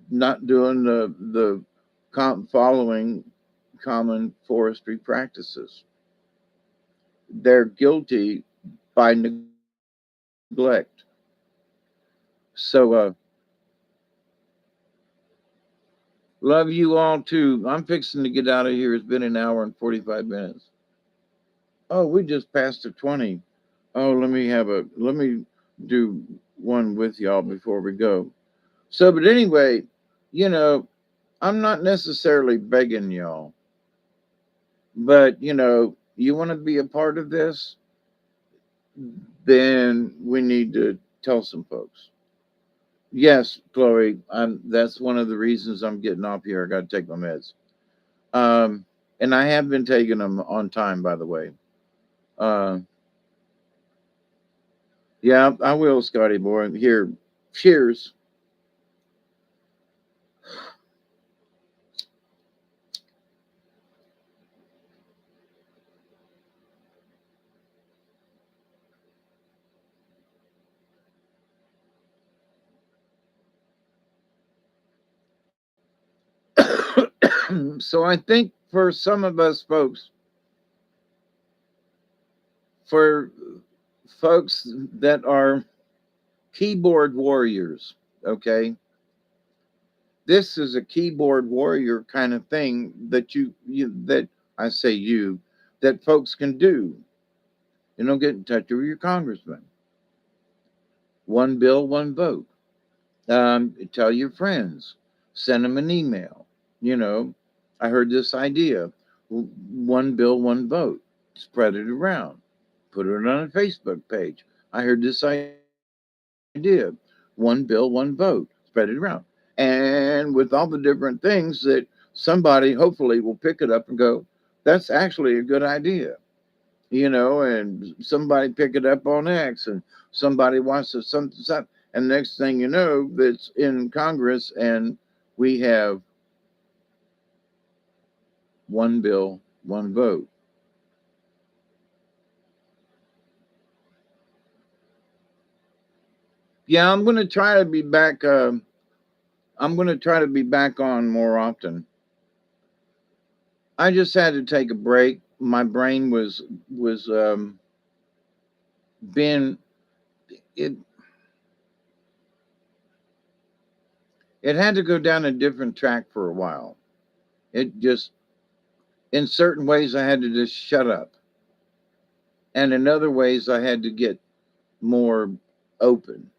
not doing following common forestry practices. They're guilty by neglect. So love you all too. I'm fixing to get out of here. It's been an hour and 45 minutes. Oh, we just passed the 20. Oh, let me do one with y'all before we go. So, but anyway, you know, I'm not necessarily begging y'all, but you want to be a part of this, then we need to tell some folks. Yes, Chloe, that's one of the reasons I'm getting off here. I got to take my meds. Um, and I have been taking them on time, by the way. Uh, yeah, I will, Scotty boy. Here, cheers. So I think for some of us folks, for folks that are keyboard warriors, okay, this is a keyboard warrior kind of thing that that I say that folks can do. Get in touch with your congressman. One bill, one vote. Tell your friends. Send them an email. You know, I heard this idea. One bill, one vote. Spread it around. Put it on a Facebook page. I heard this idea. One bill, one vote. Spread it around. And with all the different things that somebody hopefully will pick it up and go, that's actually a good idea. And somebody pick it up on X, and somebody wants to something, and next thing you know, that's in Congress, and we have one bill, one vote. Yeah, I'm going to try to be back. I'm going to try to be back on more often. I just had to take a break. My brain was being it. It had to go down a different track for a while. It just, in certain ways, I had to just shut up, and in other ways, I had to get more open.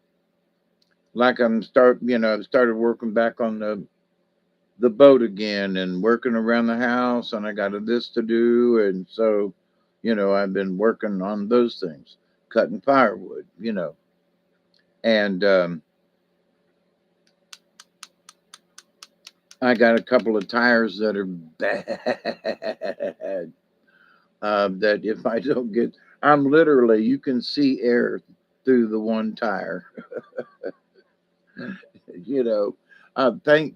Like started working back on the boat again and working around the house, and I got this to do, and so I've been working on those things, cutting firewood, and I got a couple of tires that are bad. That if I don't get, I'm literally, you can see air through the one tire. you know, thank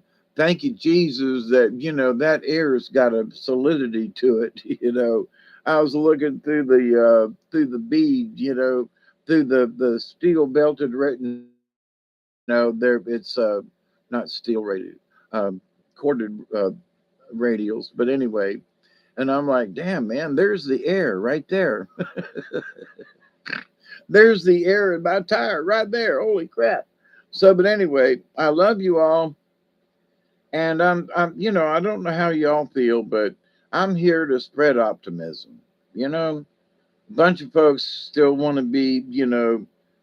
you, Jesus, that that air's got a solidity to it. I was looking through the bead, through the steel belted, there it's not steel rated, corded radials, but anyway. And I'm like, damn, man, there's the air right there. There's the air in my tire right there. Holy crap. So, but anyway, I love you all. And I don't know how y'all feel, but I'm here to spread optimism. A bunch of folks still want to be,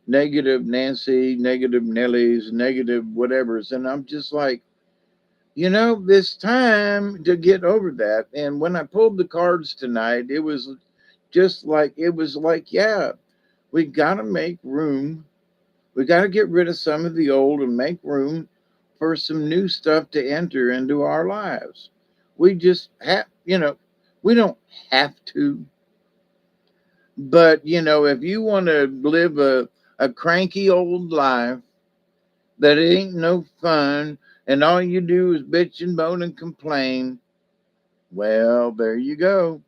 negative Nancy, negative Nellies, negative whatever's. And I'm just like, it's time to get over that. And when I pulled the cards tonight, it was like, yeah, we got to make room. We got to get rid of some of the old and make room for some new stuff to enter into our lives. We just have, We don't have to, but if you want to live a cranky old life that ain't no fun, and all you do is bitch and moan and complain, well, there you go.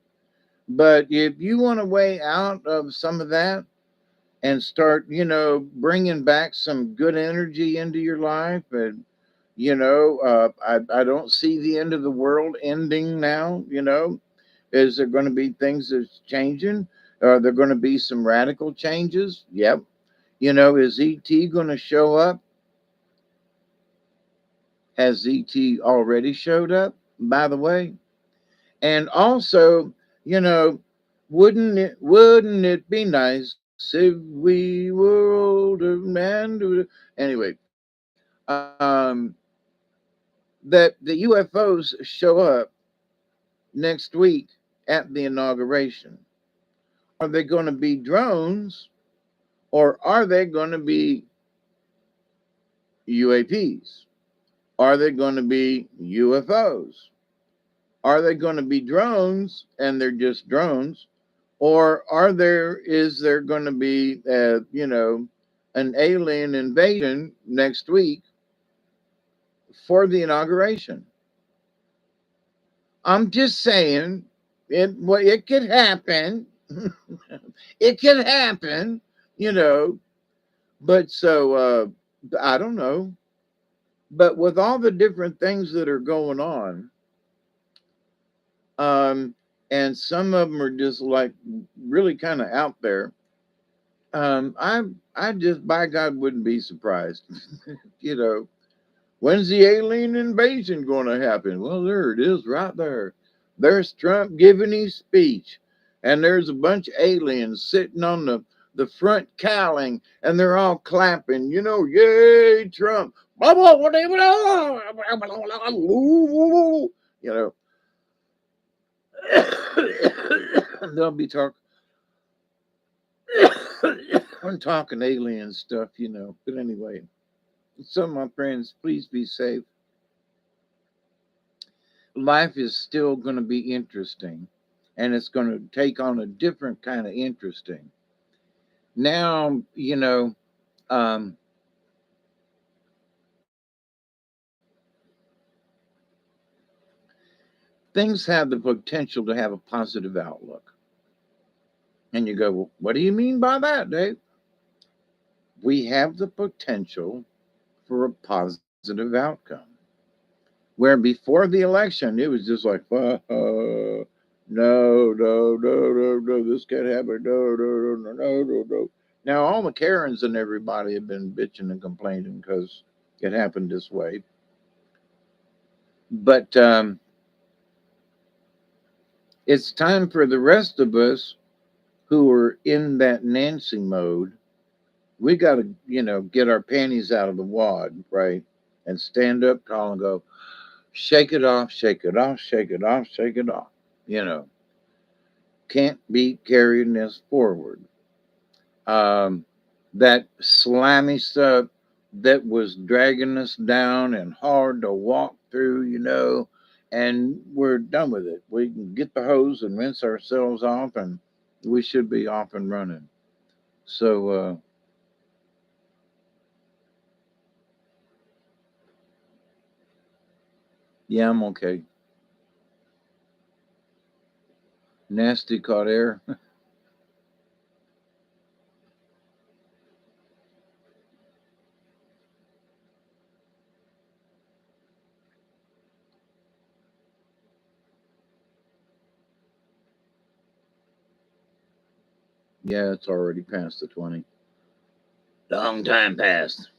But if you want a way out of some of that and start, bringing back some good energy into your life, and I don't see the end of the world ending now. Is there going to be things that's changing? Are there going to be some radical changes? Yep. Is ET going to show up? Has ET already showed up, by the way? And also, you know, wouldn't it be nice if we were older man? Anyway, that the UFOs show up next week at the inauguration. Are they going to be drones, or are they going to be UAPs? Are they going to be UFOs? Are they going to be drones and they're just drones? Or is there going to be, an alien invasion next week for the inauguration? I'm just saying, it could happen. It could happen, you know. But I don't know. But with all the different things that are going on, um, and some of them are just like really kind of out there. I just by God wouldn't be surprised. you know, when's the alien invasion going to happen? Well, there it is, right there. There's Trump giving his speech, and there's a bunch of aliens sitting on the front cowling, and they're all clapping. Yay, Trump! You know, they'll be talking. I'm talking alien stuff. But anyway, so my friends, please be safe. Life is still going to be interesting, and it's going to take on a different kind of interesting. Now, um, things have the potential to have a positive outlook. And you go, well, what do you mean by that, Dave? We have the potential for a positive outcome. Where before the election, it was just like, no, no, no, no, no, this can't happen. No, no, no, no, no, no. Now, all the Karens and everybody have been bitching and complaining because it happened this way. But it's time for the rest of us who are in that Nancy mode. We got to, get our panties out of the wad, right? And stand up tall and go, shake it off, shake it off, shake it off, shake it off. You know, can't be carrying this forward. Um, that slimy stuff that was dragging us down and hard to walk through, and we're done with it. We can get the hose and rinse ourselves off, and we should be off and running. So, yeah, I'm okay. Nasty caught air. Yeah, it's already past the 20. Long time past.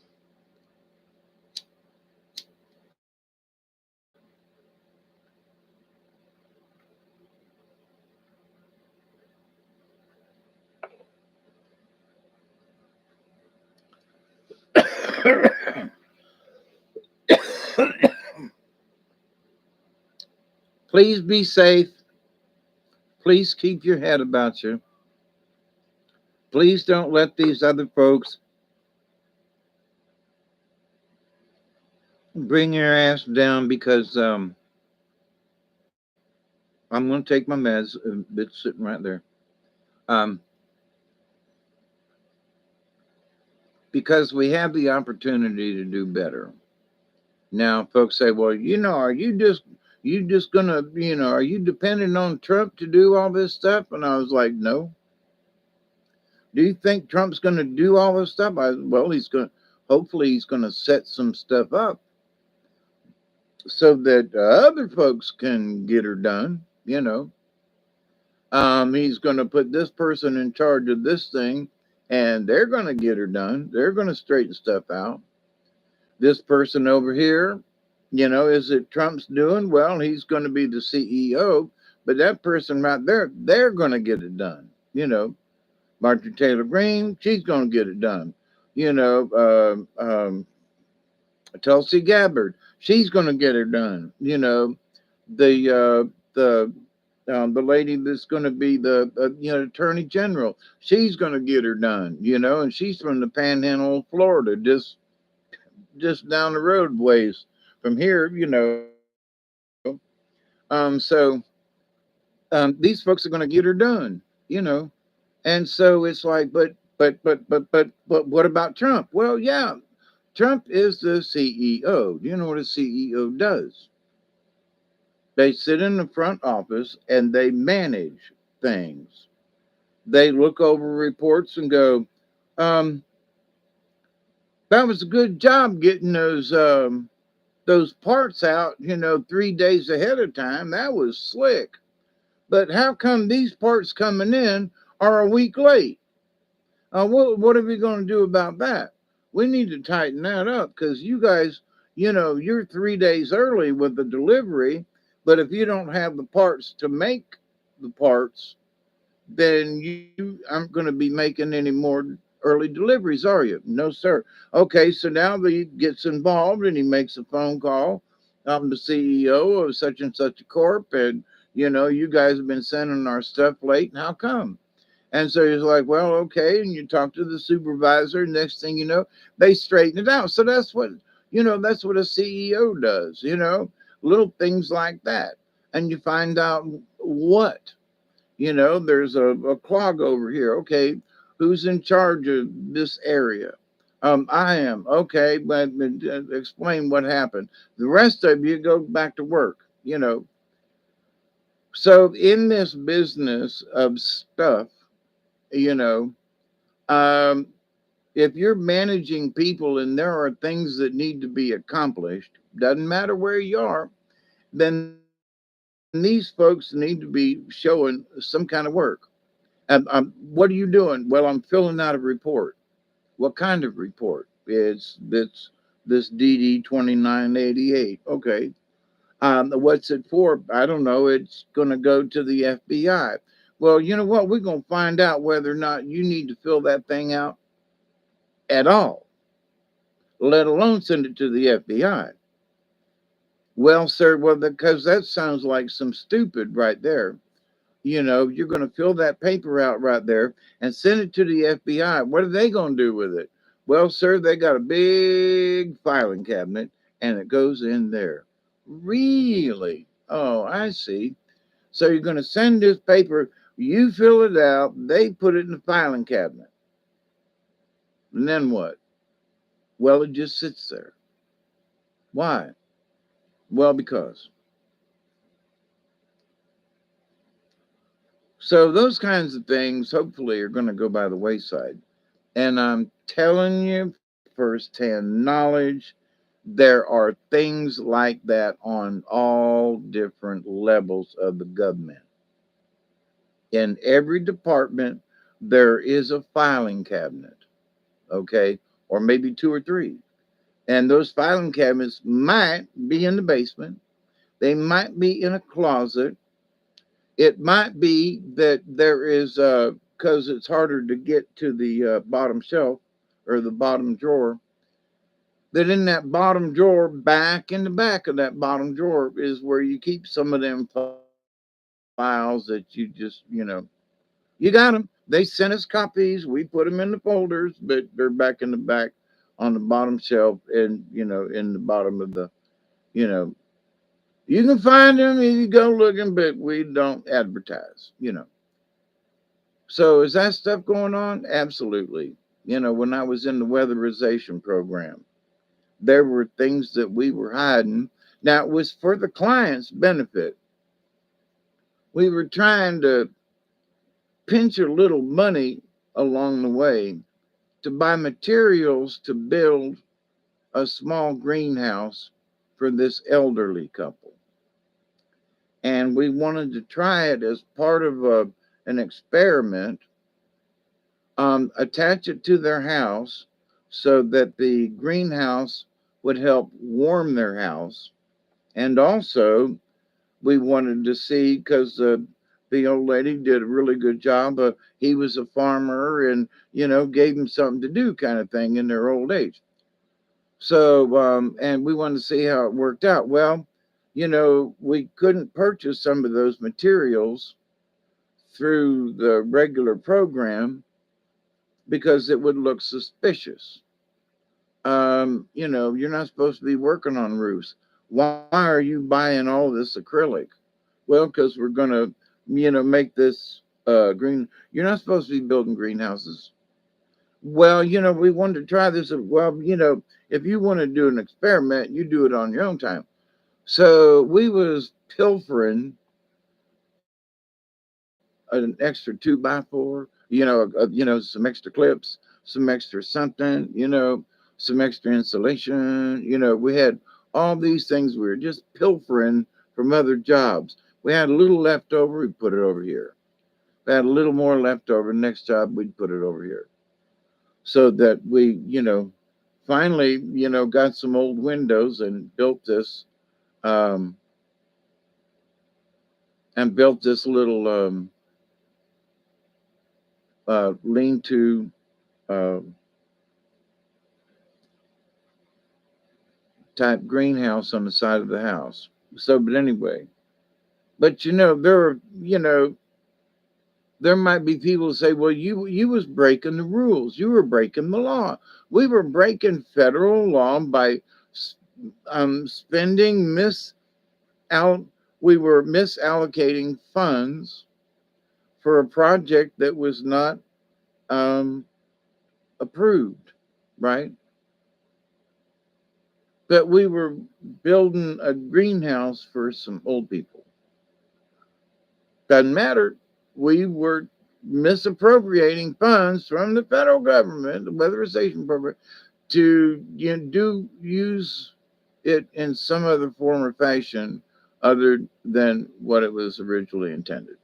Please be safe. Please keep your head about you. Please don't let these other folks bring your ass down because I'm going to take my meds. It's sitting right there. Um, because we have the opportunity to do better. Now, folks say, well, are you just gonna, are you dependent on Trump to do all this stuff? And I was like, no. Do you think Trump's gonna do all this stuff? Well, hopefully he's gonna set some stuff up so that other folks can get her done. He's gonna put this person in charge of this thing, and they're gonna get her done. They're gonna straighten stuff out. This person over here, is it Trump's doing? Well, he's going to be the CEO, but that person right there, they're going to get it done. Marjorie Taylor Greene, she's going to get it done. You know, Tulsi Gabbard, she's going to get it done. The lady that's going to be the attorney general, she's going to get her done. And she's from the Panhandle of Florida, just down the road ways from here. So these folks are going to get her done. And so it's like, but what about Trump? Well, yeah, Trump is the CEO. Do you know what a CEO does? They sit in the front office and they manage things. They look over reports and go, um, that was a good job getting those parts out, 3 days ahead of time. That was slick. But how come these parts coming in are a week late? What are we going to do about that? We need to tighten that up because you guys, you're 3 days early with the delivery. But if you don't have the parts to make the parts, then you aren't going to be making any more early deliveries, are you? No, sir. Okay, so now he gets involved and he makes a phone call. I'm the CEO of such and such a corp, and you guys have been sending our stuff late. And how come? And so he's like, well, okay. And you talk to the supervisor. Next thing you know, they straighten it out. So that's what a CEO does, little things like that. And you find out what there's a clog over here. Okay, who's in charge of this area? I am. Okay, but explain what happened. The rest of you go back to work. So in this business of stuff, you know, um, if you're managing people and there are things that need to be accomplished, doesn't matter where you are, then these folks need to be showing some kind of work. What are you doing? Well, I'm filling out a report. What kind of report? It's this DD 2988. Okay. What's it for? I don't know. It's going to go to the FBI. Well, you know what? We're going to find out whether or not you need to fill that thing out at all, let alone send it to the FBI. Well, sir, well, because that sounds like some stupid right there. You're going to fill that paper out right there and send it to the FBI. What are they going to do with it? Well, sir, they got a big filing cabinet and it goes in there. Really? Oh, I see. So you're going to send this paper, you fill it out, they put it in the filing cabinet. And then what? Well, it just sits there. Why? Well, because. So those kinds of things hopefully are going to go by the wayside. And I'm telling you, firsthand knowledge, there are things like that on all different levels of the government. In every department, there is a filing cabinet, okay, or maybe two or three. And those filing cabinets might be in the basement, they might be in a closet. It might be that there is, because it's harder to get to the bottom shelf or the bottom drawer, that in that bottom drawer, back in the back of that bottom drawer, is where you keep some of them files that you got them. They sent us copies. We put them in the folders, but they're back in the back on the bottom shelf and, in the bottom of the, you know, You can find them if you go looking, but we don't advertise. So is that stuff going on? Absolutely. When I was in the weatherization program, there were things that we were hiding. Now, it was for the client's benefit. We were trying to pinch a little money along the way to buy materials to build a small greenhouse for this elderly couple. And we wanted to try it as part of an experiment, attach it to their house so that the greenhouse would help warm their house. And also, we wanted to see because the old lady did a really good job. He was a farmer and, gave him something to do kind of thing in their old age. So, and we wanted to see how it worked out. Well, we couldn't purchase some of those materials through the regular program because it would look suspicious. You're not supposed to be working on roofs. Why are you buying all this acrylic? Well, because we're going to, make this green. You're not supposed to be building greenhouses. Well, we wanted to try this. Well, if you want to do an experiment, you do it on your own time. So we was pilfering an extra 2x4, some extra clips, some extra something, some extra insulation. We had all these things. We were just pilfering from other jobs. We had a little left over, we put it over here. We had a little more left over. Next job, we'd put it over here. So that we, finally, got some old windows um, and built this little lean-to uh, type greenhouse on the side of the house. So, but anyway, but there might be people who say, "Well, you was breaking the rules. You were breaking the law." We were breaking federal law by spending out. We were misallocating funds for a project that was not um, approved, right? But we were building a greenhouse for some old people. Doesn't matter. We were misappropriating funds from the federal government, the weatherization program, to do use it in some other form or fashion other than what it was originally intended.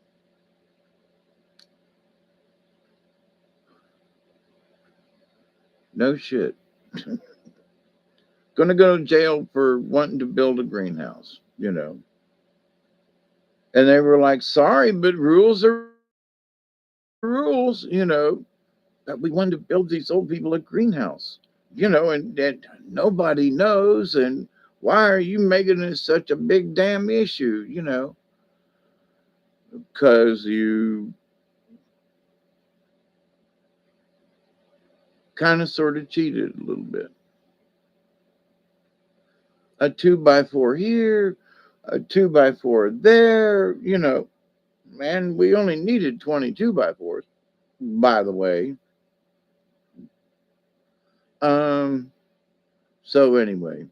No shit. Gonna go to jail for wanting to build a greenhouse. And they were like, sorry, but rules are rules. That we wanted to build these old people a greenhouse, and that nobody knows. And why are you making this such a big damn issue? Because you kind of sort of cheated a little bit. A 2x4 here, a 2x4 there, and we only needed 22x4s, by the way. Um, so anyway,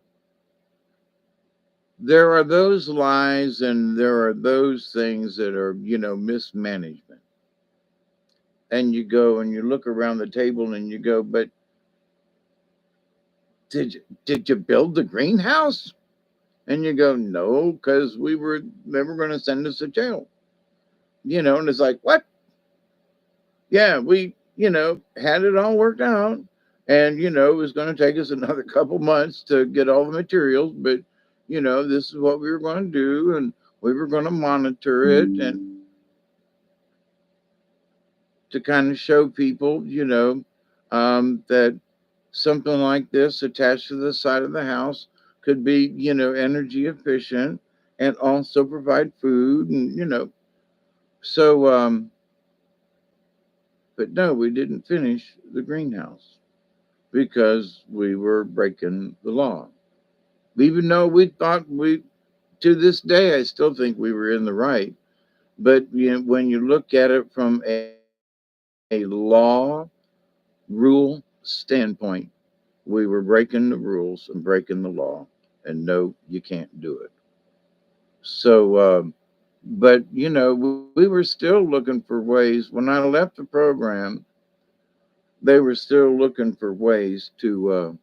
there are those lies and there are those things that are, mismanagement. And you go and you look around the table and you go, but did you build the greenhouse? And you go, no, because they were going to send us to jail. And it's like, what? Yeah, we, had it all worked out. And, it was going to take us another couple months to get all the materials. But, this is what we were going to do. And we were going to monitor it and to kind of show people, that something like this attached to the side of the house could be, energy efficient and also provide food and, so, but no, we didn't finish the greenhouse because we were breaking the law. Even though we thought we To this day, I still think we were in the right. But when you look at it from a law rule standpoint, we were breaking the rules and breaking the law. And no, you can't do it. So, but we were still looking for ways. When I left the program, they were still looking for ways to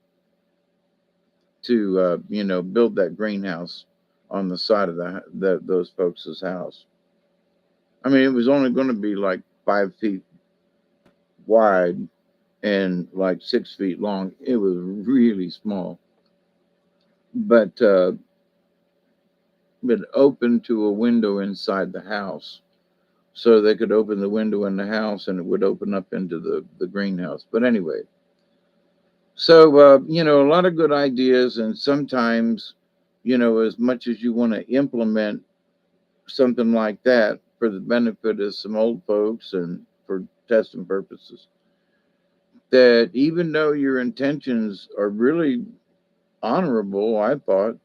build that greenhouse on the side of those folks' house. I mean, it was only going to be like 5 feet wide and like 6 feet long. It was really small, but but open to a window inside the house. So they could open the window in the house and it would open up into the greenhouse. But anyway, so a lot of good ideas, and sometimes, as much as you want to implement something like that for the benefit of some old folks and for testing purposes, that even though your intentions are really honorable, I thought,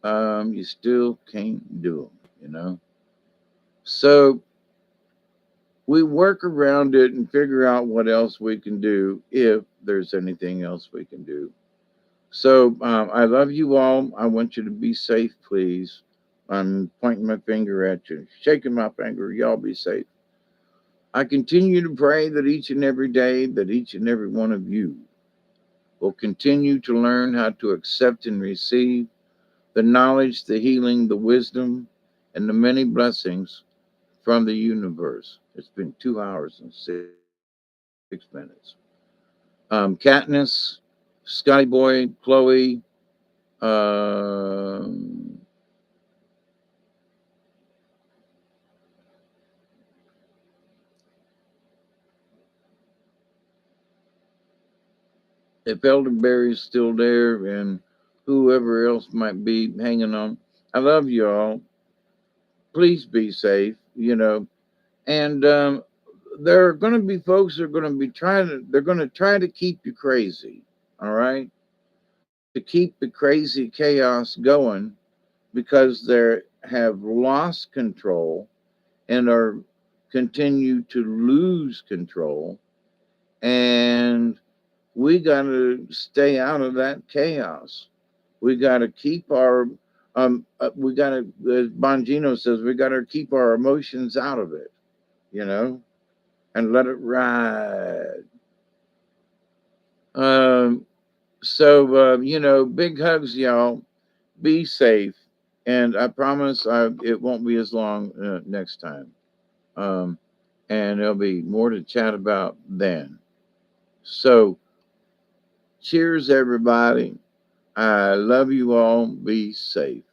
you still can't do them. So we work around it and figure out what else we can do if there's anything else we can do. So I love you all. I want you to be safe, please. I'm pointing my finger at you, shaking my finger. Y'all be safe. I continue to pray that each and every day, that each and every one of you will continue to learn how to accept and receive the knowledge, the healing, the wisdom, and the many blessings from the universe. It's been 2 hours and 6 minutes. Katniss, Scotty Boy, Chloe, um, if Elderberry's still there, and whoever else might be hanging on. I love y'all. Please be safe, And there are going to be folks that are going to be they're going to try to keep you crazy, all right? To keep the crazy chaos going because they have lost control and are continue to lose control. And we got to stay out of that chaos. We got to keep we got to, as Bongino says, we got to keep our emotions out of it, you know, and let it ride. Um, so, big hugs, y'all. Be safe. And I promise it won't be as long next time. Um, and there'll be more to chat about then. So, cheers, everybody. I love you all. Be safe.